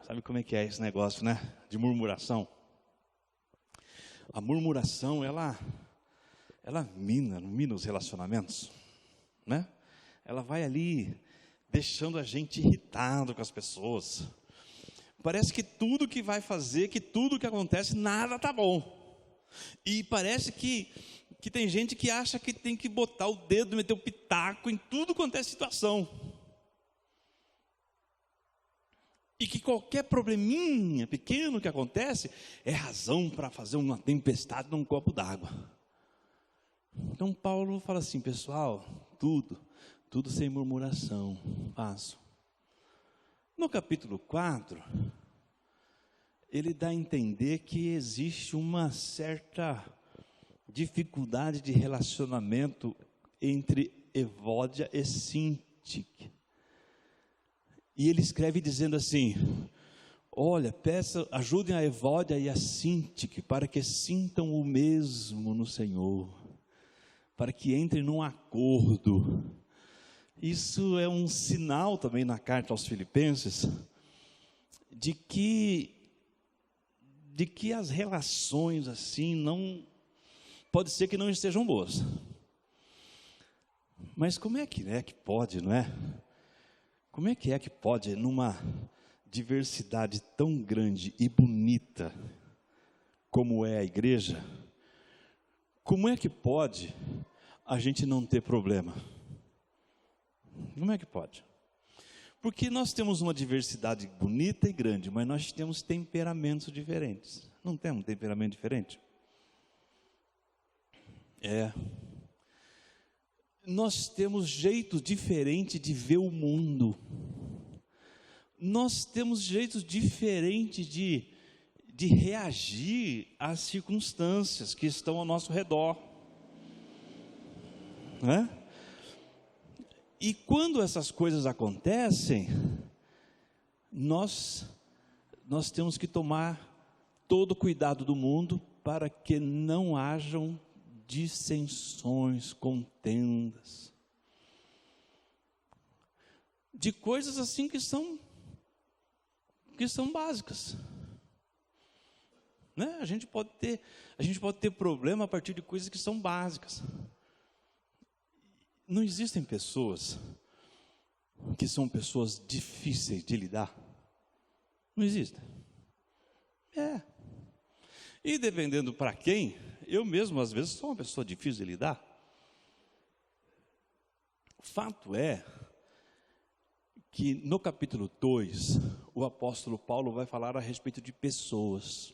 Speaker 2: Sabe como é que é esse negócio, né? De murmuração. A murmuração, ela mina os relacionamentos, né? Ela vai ali deixando a gente irritado com as pessoas. Parece que tudo que vai fazer, que tudo que acontece, nada tá bom. E parece que tem gente que acha que tem que botar o dedo, meter o pitaco em tudo quanto é situação. E que qualquer probleminha pequeno que acontece é razão para fazer uma tempestade num copo d'água. Então Paulo fala assim, pessoal, tudo sem murmuração, faço. No capítulo 4, ele dá a entender que existe uma certa dificuldade de relacionamento entre Evódia e Sintique. E ele escreve dizendo assim, olha, ajudem a Evódia e a Sintique para que sintam o mesmo no Senhor, para que entrem num acordo. Isso é um sinal também na carta aos Filipenses, de que as relações assim pode ser que não estejam boas. Mas como é que pode, não é? Como é que pode, numa diversidade tão grande e bonita como é a igreja, como é que pode a gente não ter problema? Como é que pode? Porque nós temos uma diversidade bonita e grande, mas nós temos temperamentos diferentes. Não temos um temperamento diferente? Nós temos jeito diferente de ver o mundo. Nós temos jeitos diferentes de reagir às circunstâncias que estão ao nosso redor. Não é? E quando essas coisas acontecem, nós temos que tomar todo o cuidado do mundo para que não hajam dissensões, contendas, de coisas assim que são básicas, né? A gente pode ter problema a partir de coisas que são básicas. Não existem pessoas que são pessoas difíceis de lidar. Não existem. E dependendo para quem, eu mesmo às vezes sou uma pessoa difícil de lidar. fato é que no capítulo 2, o apóstolo Paulo vai falar a respeito de pessoas.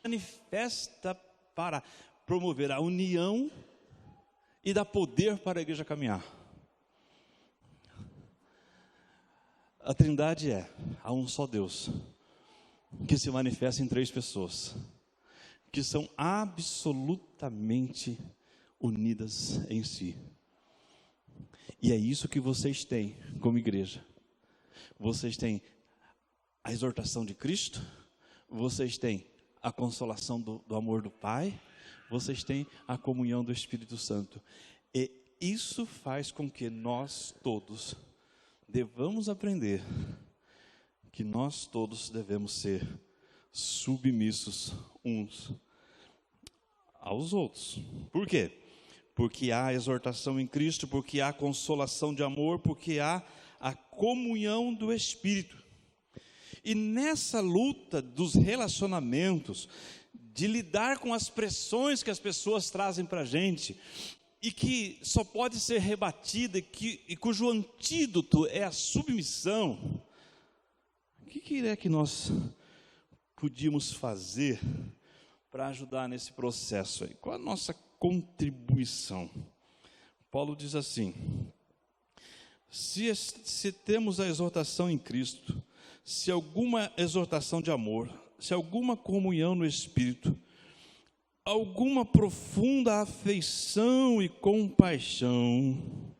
Speaker 2: Manifesta para promover a união e dar poder para a igreja caminhar. A Trindade há um só Deus, que se manifesta em 3 pessoas, que são absolutamente unidas em si. E é isso que vocês têm como igreja. Vocês têm a exortação de Cristo, vocês têm a consolação do amor do Pai, vocês têm a comunhão do Espírito Santo. E isso faz com que nós todos devamos aprender que nós todos devemos ser submissos uns aos outros. Por quê? Porque há exortação em Cristo, porque há consolação de amor, porque há a comunhão do Espírito. E nessa luta dos relacionamentos, de lidar com as pressões que as pessoas trazem para a gente, e que só pode ser rebatida, e cujo antídoto é a submissão, o que é que nós podíamos fazer para ajudar nesse processo aí? Qual a nossa contribuição? Paulo diz assim: se temos a exortação em Cristo, se alguma exortação de amor, se alguma comunhão no Espírito, alguma profunda afeição e compaixão,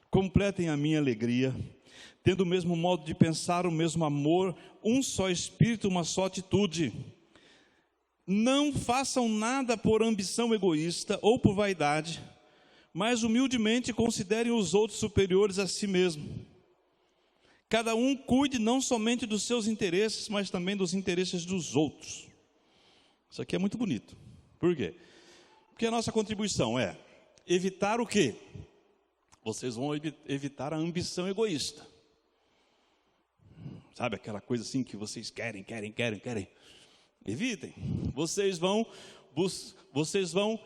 Speaker 2: completem a minha alegria, tendo o mesmo modo de pensar, o mesmo amor, um só Espírito, uma só atitude. Não façam nada por ambição egoísta ou por vaidade, mas humildemente considerem os outros superiores a si mesmo. Cada um cuide não somente dos seus interesses, mas também dos interesses dos outros. Isso aqui é muito bonito. Por quê? Porque a nossa contribuição é evitar o quê? Vocês vão evitar a ambição egoísta. Sabe aquela coisa assim que vocês querem. Evitem. Vocês vão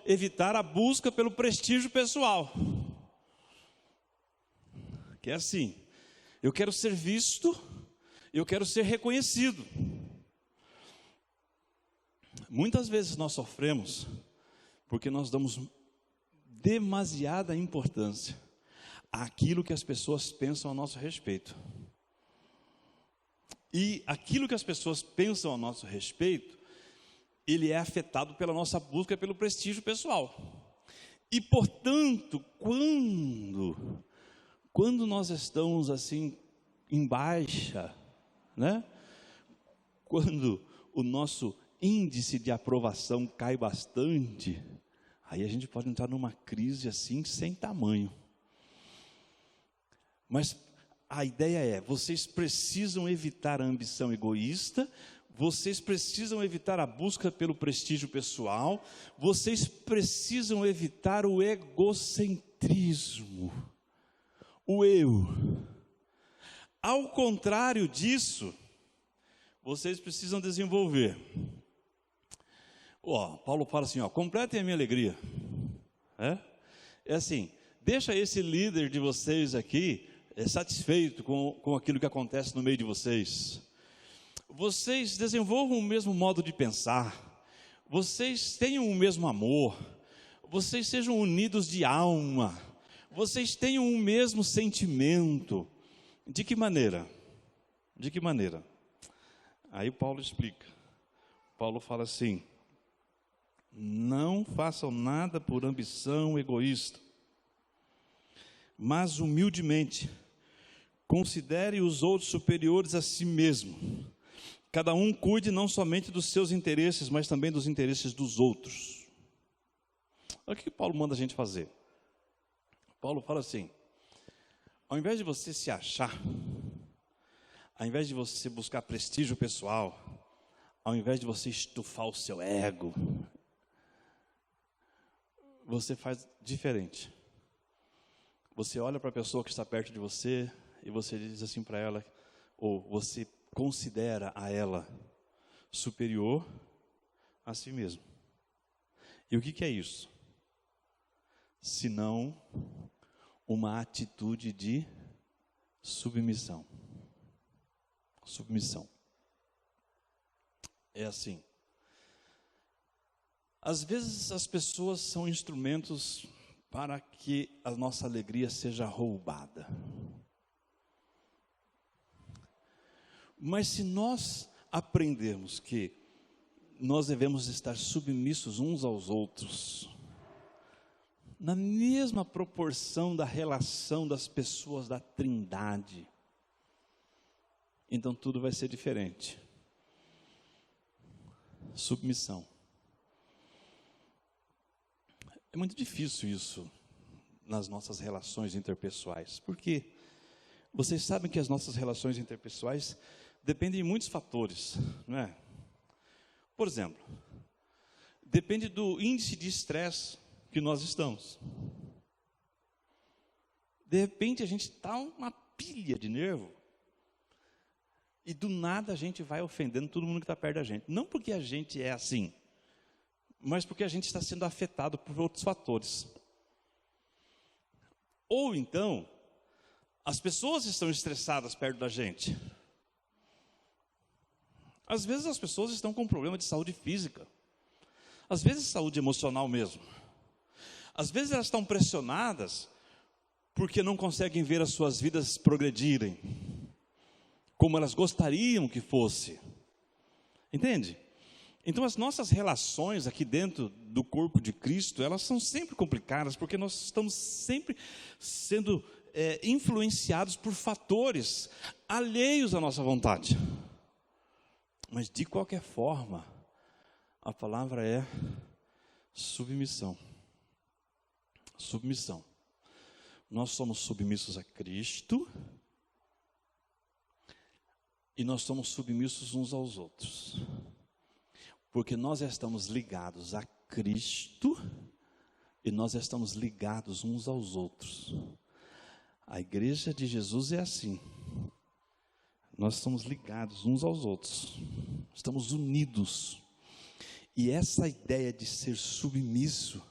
Speaker 2: evitar a busca pelo prestígio pessoal. Que é assim: eu quero ser visto, eu quero ser reconhecido. Muitas vezes nós sofremos porque nós damos demasiada importância àquilo que as pessoas pensam a nosso respeito. E aquilo que as pessoas pensam a nosso respeito, ele é afetado pela nossa busca pelo prestígio pessoal. E, portanto, quando nós estamos assim em baixa, né? Quando o nosso índice de aprovação cai bastante, aí a gente pode entrar numa crise assim sem tamanho. Mas a ideia é: vocês precisam evitar a ambição egoísta, vocês precisam evitar a busca pelo prestígio pessoal, vocês precisam evitar o egocentrismo, o eu. Ao contrário disso, vocês precisam desenvolver. Paulo fala assim: completem a minha alegria. É assim, deixa esse líder de vocês aqui satisfeito com aquilo que acontece no meio de vocês. Vocês desenvolvam o mesmo modo de pensar, vocês tenham o mesmo amor, vocês sejam unidos de alma, vocês tenham o mesmo sentimento. De que maneira? De que maneira? Aí Paulo explica. Paulo fala assim: não façam nada por ambição egoísta, mas humildemente considere os outros superiores a si mesmo. Cada um cuide não somente dos seus interesses, mas também dos interesses dos outros. Olha o que Paulo manda a gente fazer. Paulo fala assim: ao invés de você se achar, ao invés de você buscar prestígio pessoal, ao invés de você estufar o seu ego, você faz diferente. Você olha para a pessoa que está perto de você e você diz assim para ela, ou você considera a ela superior a si mesmo. E o que é isso? Senão uma atitude de submissão. Submissão. É assim. Às vezes as pessoas são instrumentos para que a nossa alegria seja roubada. Mas se nós aprendermos que nós devemos estar submissos uns aos outros, na mesma proporção da relação das pessoas da Trindade, então tudo vai ser diferente. Submissão. É muito difícil isso nas nossas relações interpessoais, porque vocês sabem que as nossas relações interpessoais dependem de muitos fatores, não é? Por exemplo, depende do índice de estresse que nós estamos. De repente a gente está uma pilha de nervo e do nada a gente vai ofendendo todo mundo que está perto da gente. Não porque a gente é assim, mas porque a gente está sendo afetado por outros fatores. Ou então, as pessoas estão estressadas perto da gente. Às vezes as pessoas estão com problema de saúde física. Às vezes saúde emocional mesmo. Às vezes elas estão pressionadas porque não conseguem ver as suas vidas progredirem como elas gostariam que fosse. Entende? Então as nossas relações aqui dentro do corpo de Cristo, elas são sempre complicadas, porque nós estamos sempre sendo influenciados por fatores alheios à nossa vontade. Mas de qualquer forma, a palavra é submissão. Submissão. Nós somos submissos a Cristo e nós somos submissos uns aos outros. Porque nós estamos ligados a Cristo e nós estamos ligados uns aos outros. A igreja de Jesus é assim. Nós estamos ligados uns aos outros. Estamos unidos. E essa ideia de ser submisso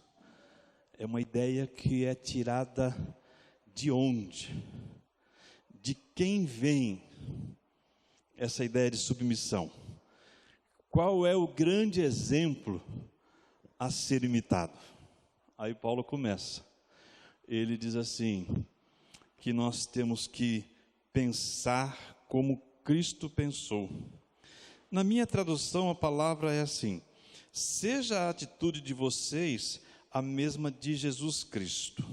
Speaker 2: é uma ideia que é tirada de onde? De quem vem essa ideia de submissão? Qual é o grande exemplo a ser imitado? Aí Paulo começa. Ele diz assim, que nós temos que pensar como Cristo pensou. Na minha tradução, a palavra é assim: seja a atitude de vocês a mesma de Jesus Cristo.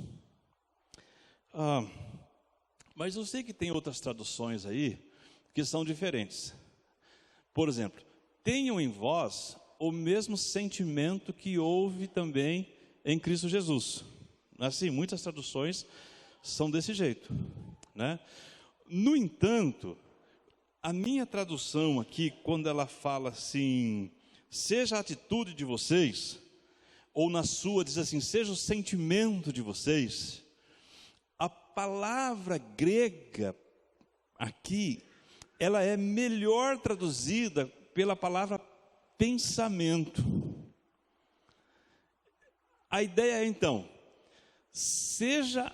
Speaker 2: Mas eu sei que tem outras traduções aí que são diferentes. Por exemplo, tenham em vós o mesmo sentimento que houve também em Cristo Jesus. Assim, muitas traduções são desse jeito, né? No entanto, a minha tradução aqui, quando ela fala assim, seja a atitude de vocês, ou na sua diz assim, seja o sentimento de vocês, a palavra grega aqui, ela é melhor traduzida pela palavra pensamento. A ideia é então, seja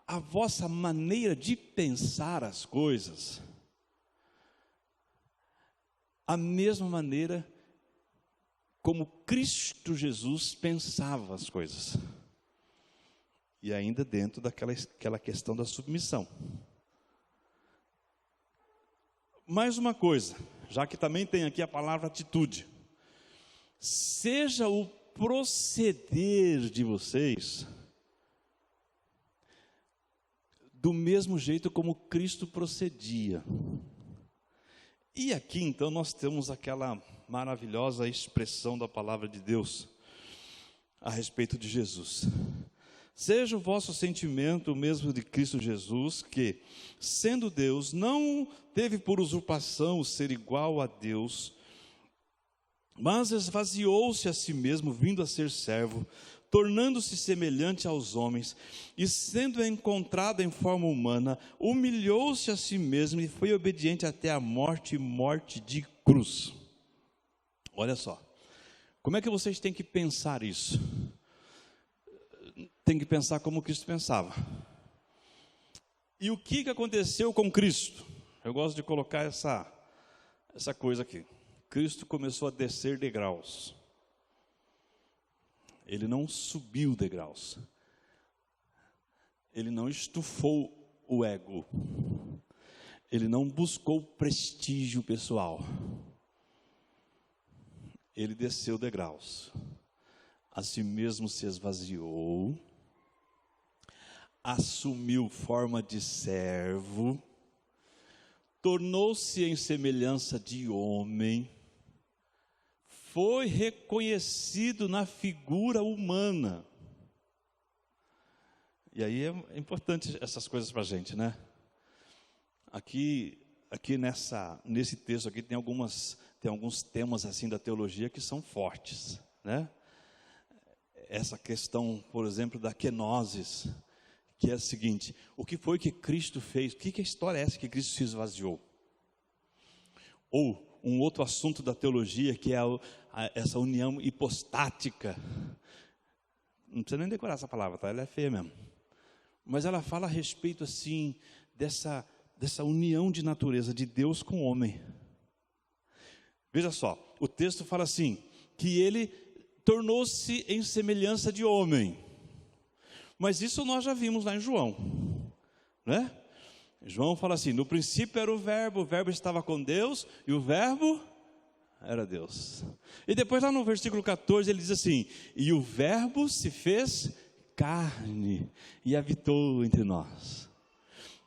Speaker 2: a vossa maneira de pensar as coisas a mesma maneira como Cristo Jesus pensava as coisas. E ainda dentro daquela questão da submissão. Mais uma coisa, já que também tem aqui a palavra atitude. Seja o proceder de vocês do mesmo jeito como Cristo procedia. E aqui então nós temos aquela maravilhosa expressão da palavra de Deus a respeito de Jesus. Seja o vosso sentimento o mesmo de Cristo Jesus, que, sendo Deus, não teve por usurpação o ser igual a Deus, mas esvaziou-se a si mesmo, vindo a ser servo, tornando-se semelhante aos homens, e sendo encontrado em forma humana, humilhou-se a si mesmo e foi obediente até a morte, morte de cruz. Olha só, como é que vocês têm que pensar isso? Tem que pensar como Cristo pensava. E o que aconteceu com Cristo? Eu gosto de colocar essa coisa aqui. Cristo começou a descer degraus. Ele não subiu degraus. Ele não estufou o ego. Ele não buscou prestígio pessoal. Ele desceu degraus. A si mesmo se esvaziou. Assumiu forma de servo. Tornou-se em semelhança de homem. Foi reconhecido na figura humana. E aí é importante essas coisas para a gente, né? Aqui nesse texto aqui tem alguns temas assim da teologia que são fortes, né? Essa questão, por exemplo, da kenosis, que é a seguinte: o que foi que Cristo fez? O que a história é essa que Cristo se esvaziou? Ou um outro assunto da teologia, que é essa união hipostática. Não precisa nem decorar essa palavra, tá? Ela é feia mesmo. Mas ela fala a respeito, assim, dessa união de natureza de Deus com o homem. Veja só, o texto fala assim, que ele tornou-se em semelhança de homem. Mas isso nós já vimos lá em João, né? João fala assim: no princípio era o verbo estava com Deus e o verbo era Deus. E depois lá no versículo 14 ele diz assim: e o verbo se fez carne e habitou entre nós.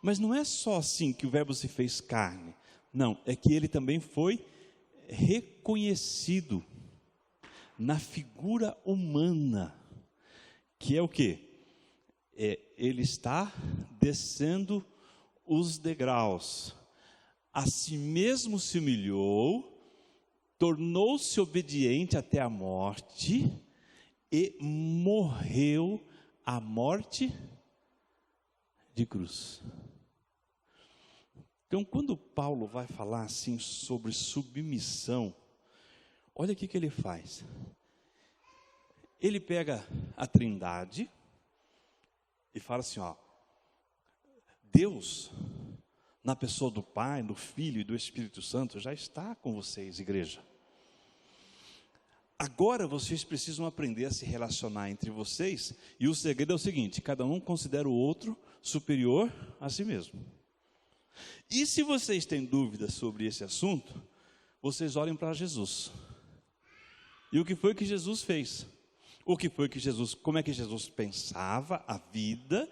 Speaker 2: Mas não é só assim que o verbo se fez carne. Não, é que ele também foi reconhecido na figura humana, que é o quê? Ele está descendo os degraus, a si mesmo se humilhou, tornou-se obediente até a morte e morreu a morte de cruz. Então, quando Paulo vai falar assim sobre submissão, olha o que ele faz. Ele pega a Trindade e fala assim, ó: Deus, na pessoa do Pai, do Filho e do Espírito Santo, já está com vocês, igreja. Agora vocês precisam aprender a se relacionar entre vocês, e o segredo é o seguinte: cada um considera o outro superior a si mesmo. E se vocês têm dúvidas sobre esse assunto, vocês olhem para Jesus. E o que foi que Jesus fez? Como é que Jesus pensava a vida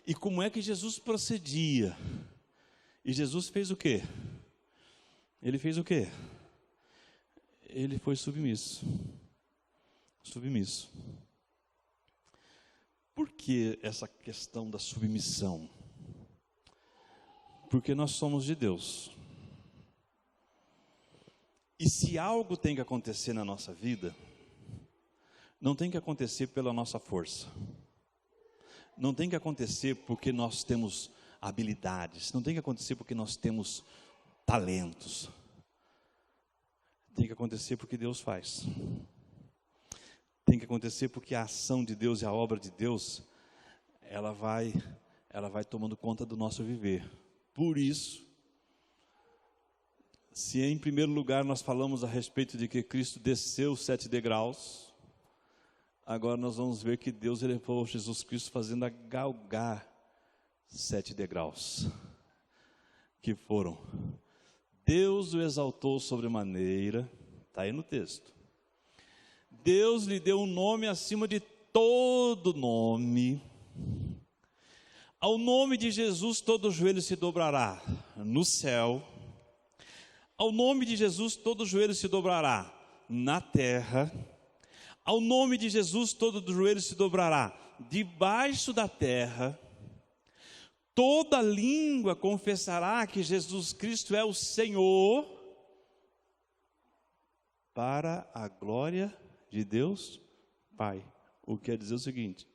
Speaker 2: e como é que Jesus procedia? E Jesus fez o quê? Ele fez o quê? Ele foi submisso. Submisso. Por que essa questão da submissão? Porque nós somos de Deus. E se algo tem que acontecer na nossa vida, não tem que acontecer pela nossa força. Não tem que acontecer porque nós temos habilidades. Não tem que acontecer porque nós temos talentos. Tem que acontecer porque Deus faz. Tem que acontecer porque a ação de Deus e a obra de Deus, ela vai tomando conta do nosso viver. Por isso, se em primeiro lugar nós falamos a respeito de que Cristo desceu 7 degraus, agora nós vamos ver que Deus elevou Jesus Cristo fazendo a galgar 7 degraus, que foram: Deus o exaltou sobremaneira, está aí no texto. Deus lhe deu um nome acima de todo nome. Ao nome de Jesus todo joelho se dobrará no céu. Ao nome de Jesus todo joelho se dobrará na terra. Ao nome de Jesus todo joelho se dobrará debaixo da terra. Toda língua confessará que Jesus Cristo é o Senhor, para a glória de Deus Pai. O que quer dizer o seguinte: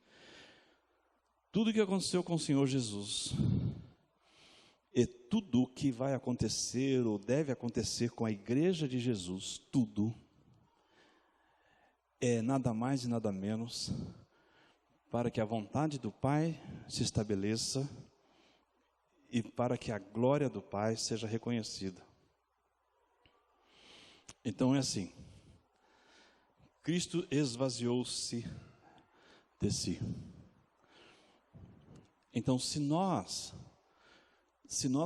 Speaker 2: tudo que aconteceu com o Senhor Jesus, e tudo o que vai acontecer ou deve acontecer com a igreja de Jesus, tudo é nada mais e nada menos para que a vontade do Pai se estabeleça e para que a glória do Pai seja reconhecida. Então é assim, Cristo esvaziou-se de si. Então se nós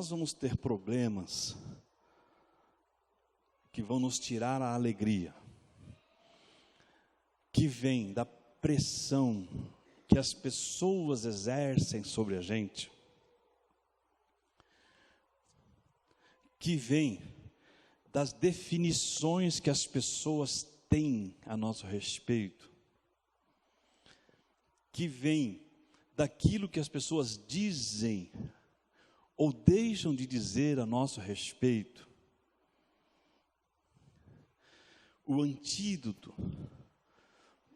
Speaker 2: vamos ter problemas que vão nos tirar a alegria, que vem da pressão que as pessoas exercem sobre a gente, que vem das definições que as pessoas têm a nosso respeito, que vem daquilo que as pessoas dizem ou deixam de dizer a nosso respeito. O antídoto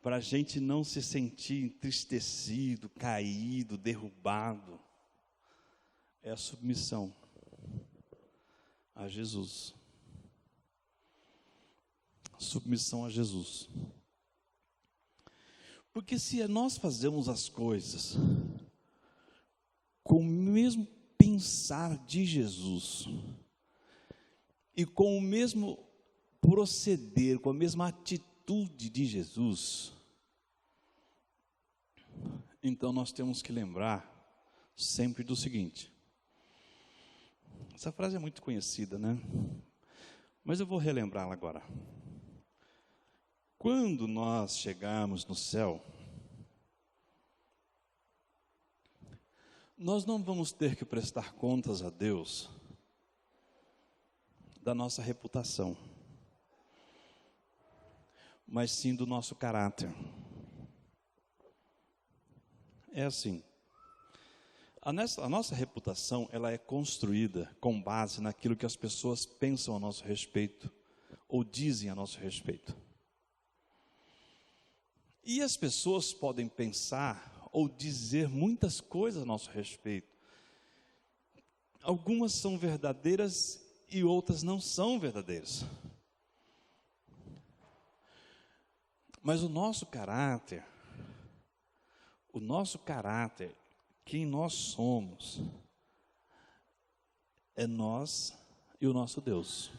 Speaker 2: para a gente não se sentir entristecido, caído, derrubado, é a submissão a Jesus. Submissão a Jesus. Porque se nós fazemos as coisas com o mesmo pensar de Jesus e com o mesmo proceder, com a mesma atitude de Jesus, então nós temos que lembrar sempre do seguinte. Essa frase é muito conhecida, né? Mas eu vou relembrá-la agora. Quando nós chegarmos no céu, nós não vamos ter que prestar contas a Deus da nossa reputação, mas sim do nosso caráter. É assim, a nossa reputação, ela é construída com base naquilo que as pessoas pensam a nosso respeito, ou dizem a nosso respeito. E as pessoas podem pensar ou dizer muitas coisas a nosso respeito. Algumas são verdadeiras e outras não são verdadeiras. Mas o nosso caráter, quem nós somos, é nós e o nosso Deus.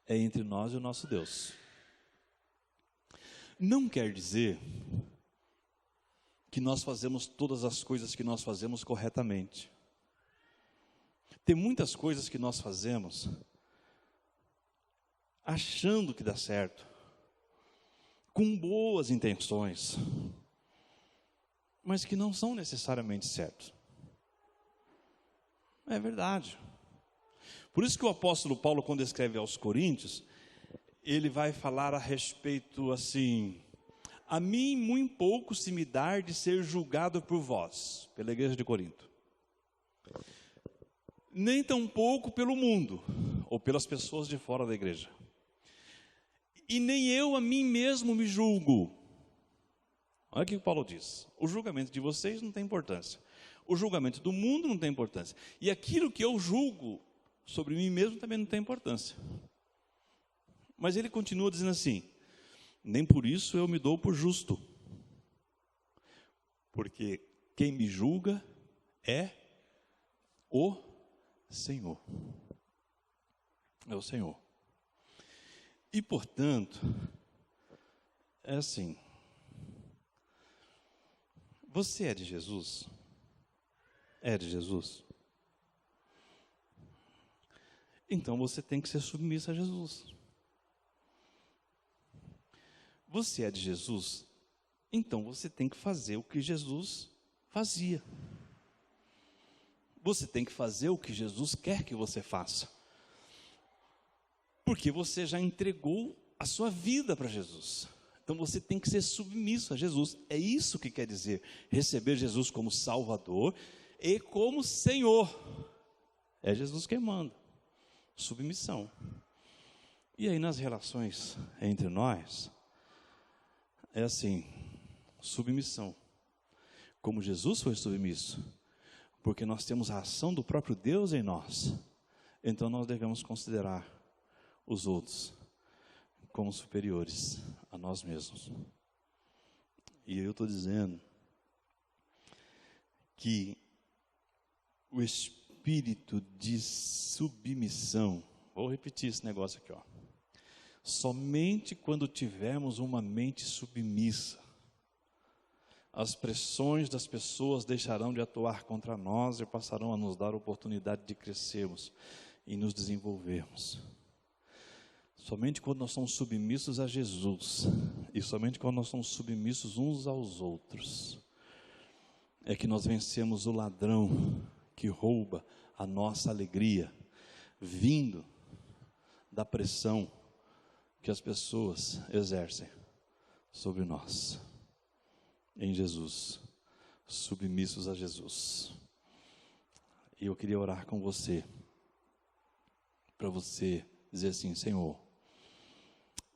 Speaker 2: É entre nós e o nosso Deus. Não quer dizer que nós fazemos todas as coisas que nós fazemos corretamente. Tem muitas coisas que nós fazemos achando que dá certo, com boas intenções, mas que não são necessariamente certos. É verdade. Por isso que o apóstolo Paulo, quando escreve aos Coríntios, ele vai falar a respeito assim: a mim muito pouco se me dá de ser julgado por vós, pela igreja de Corinto, nem tampouco pelo mundo, ou pelas pessoas de fora da igreja, e nem eu a mim mesmo me julgo. Olha o que Paulo diz: o julgamento de vocês não tem importância, o julgamento do mundo não tem importância, e aquilo que eu julgo sobre mim mesmo também não tem importância. Mas ele continua dizendo assim: nem por isso eu me dou por justo, porque quem me julga é o Senhor. É o Senhor. E portanto, é assim, você é de Jesus? É de Jesus? Então você tem que ser submisso a Jesus. Você é de Jesus? Então você tem que fazer o que Jesus fazia. Você tem que fazer o que Jesus quer que você faça. Porque você já entregou a sua vida para Jesus. Então você tem que ser submisso a Jesus. É isso que quer dizer receber Jesus como Salvador e como Senhor. É Jesus quem manda. Submissão. E aí nas relações entre nós, é assim, submissão. Como Jesus foi submisso, porque nós temos a ação do próprio Deus em nós, então nós devemos considerar os outros como superiores a nós mesmos. E eu estou dizendo que o espírito de submissão. Vou repetir esse negócio aqui, ó. Somente quando tivermos uma mente submissa, as pressões das pessoas deixarão de atuar contra nós e passarão a nos dar a oportunidade de crescermos e nos desenvolvermos. Somente quando nós somos submissos a Jesus, e somente quando nós somos submissos uns aos outros, é que nós vencemos o ladrão que rouba a nossa alegria, vindo da pressão que as pessoas exercem sobre nós. Em Jesus, submissos a Jesus. E eu queria orar com você, para você dizer assim: Senhor,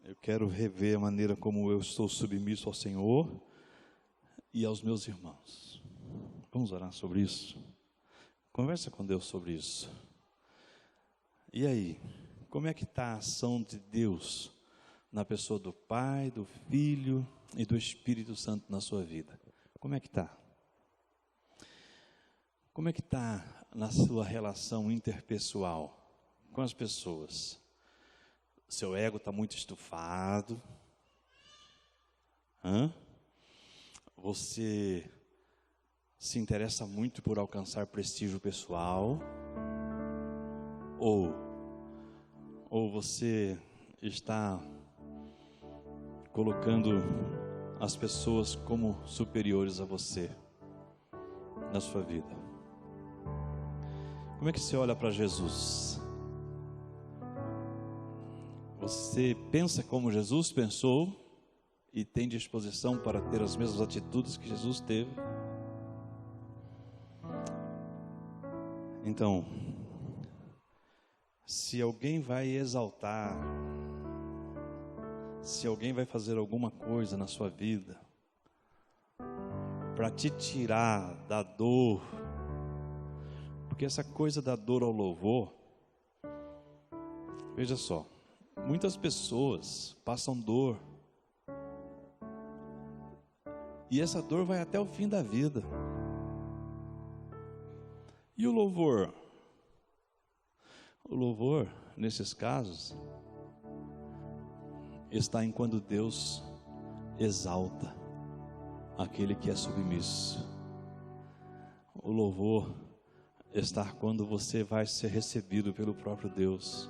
Speaker 2: eu quero rever a maneira como eu estou submisso ao Senhor e aos meus irmãos. Vamos orar sobre isso? Conversa com Deus sobre isso. E aí, como é que está a ação de Deus na pessoa do Pai, do Filho e do Espírito Santo na sua vida? Como é que está? Como é que está na sua relação interpessoal com as pessoas? Seu ego está muito estufado? Você se interessa muito por alcançar prestígio pessoal? Ou você está colocando as pessoas como superiores a você na sua vida? Como é que você olha para Jesus? Você pensa como Jesus pensou e tem disposição para ter as mesmas atitudes que Jesus teve? Então, se alguém vai exaltar, se alguém vai fazer alguma coisa na sua vida para te tirar da dor, porque essa coisa da dor ao louvor, veja só, muitas pessoas passam dor e essa dor vai até o fim da vida. E o louvor? O louvor, nesses casos, está em quando Deus exalta aquele que é submisso. O louvor está quando você vai ser recebido pelo próprio Deus,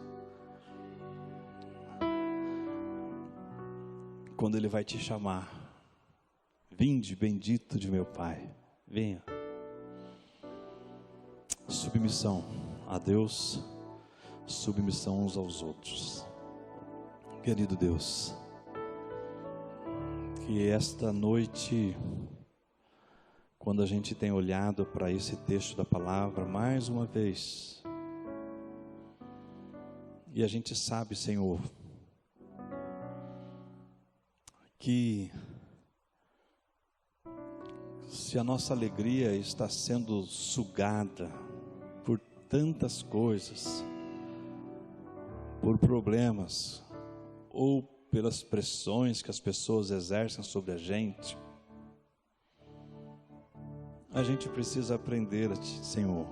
Speaker 2: quando Ele vai te chamar: vinde bendito de meu Pai, venha. Submissão a Deus, submissão uns aos outros. Querido Deus, que esta noite, quando a gente tem olhado para esse texto da palavra mais uma vez, e a gente sabe, Senhor, que se a nossa alegria está sendo sugada por tantas coisas, por problemas, ou pelas pressões que as pessoas exercem sobre a gente precisa aprender, Senhor,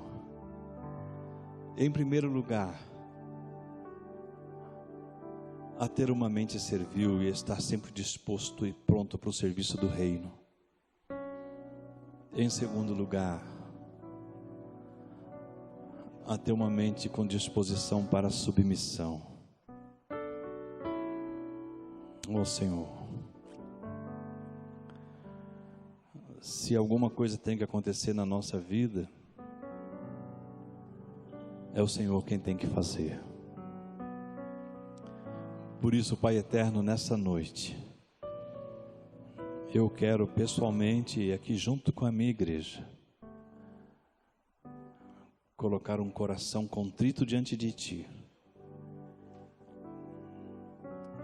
Speaker 2: em primeiro lugar, a ter uma mente servil e estar sempre disposto e pronto para o serviço do reino. Em segundo lugar, a ter uma mente com disposição para a submissão. Ó Senhor, se alguma coisa tem que acontecer na nossa vida, é o Senhor quem tem que fazer. Por isso, Pai eterno, nessa noite, eu quero pessoalmente e aqui junto com a minha igreja, colocar um coração contrito diante de Ti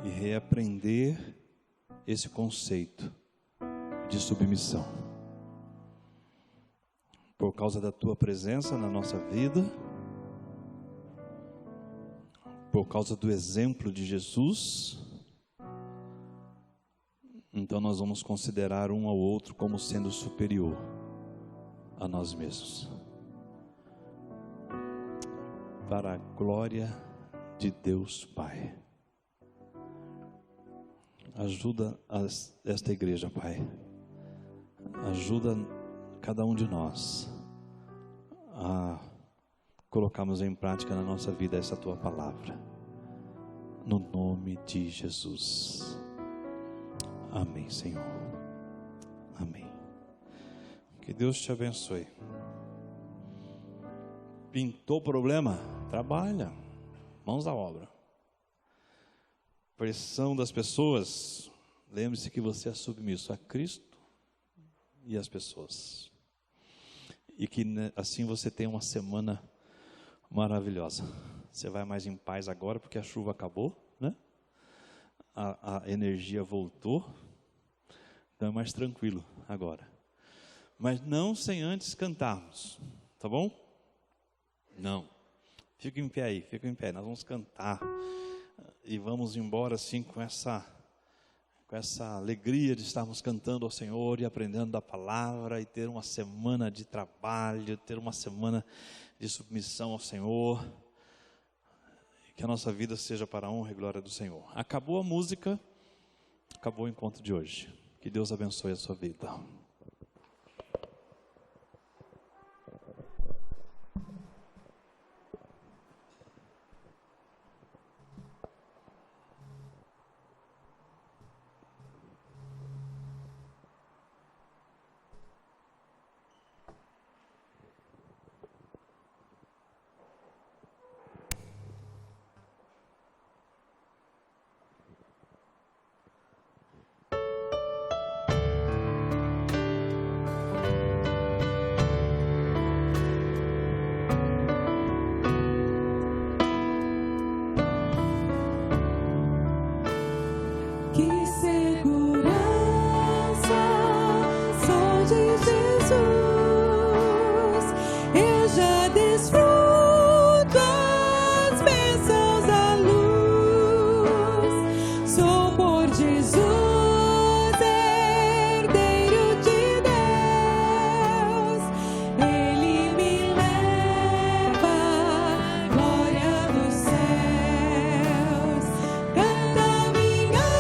Speaker 2: e reaprender esse conceito de submissão. Por causa da Tua presença na nossa vida, por causa do exemplo de Jesus, então nós vamos considerar um ao outro como sendo superior a nós mesmos. para a glória de Deus Pai. Ajuda esta igreja, Pai. Ajuda cada um de nós a colocarmos em prática na nossa vida essa tua palavra. No nome de Jesus. Amém, Senhor. Amém. Que Deus te abençoe. Pintou problema? Trabalha. Mãos à obra. Pressão das pessoas? Lembre-se que você é submisso a Cristo e às pessoas. E que assim você tem uma semana maravilhosa. Você vai mais em paz agora porque a chuva acabou, né? A energia voltou. Então é mais tranquilo agora. Mas não sem antes cantarmos, tá bom? Não. Fica em pé aí, fica em pé. Nós vamos cantar e vamos embora assim com essa alegria de estarmos cantando ao Senhor e aprendendo da palavra e ter uma semana de trabalho, ter uma semana de submissão ao Senhor. Que a nossa vida seja para a honra e glória do Senhor. Acabou a música, acabou o encontro de hoje. Que Deus abençoe a sua vida.
Speaker 1: Que segurança sou de Jesus, eu já desfruto as bênçãos da luz, sou por Jesus herdeiro de Deus, Ele me leva à glória dos céus, canta minha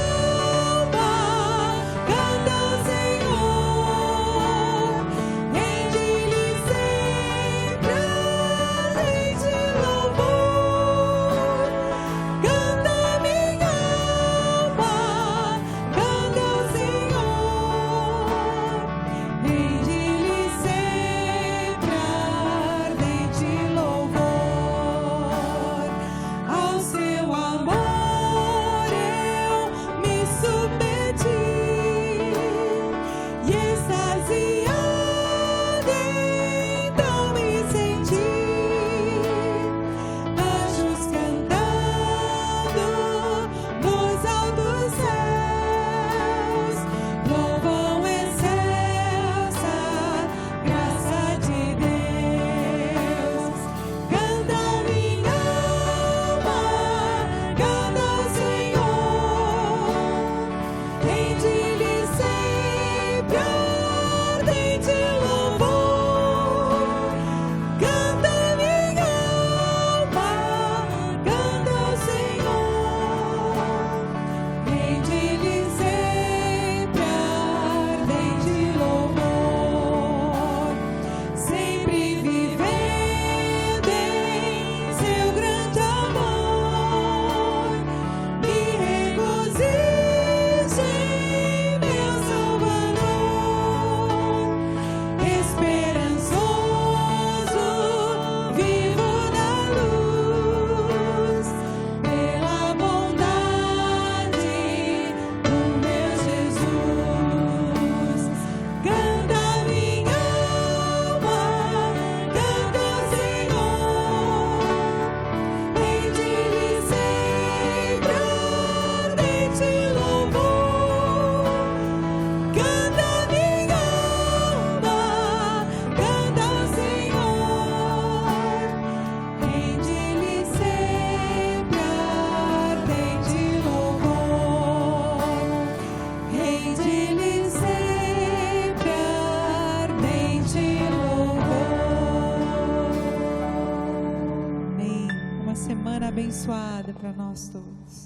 Speaker 1: para nós todos.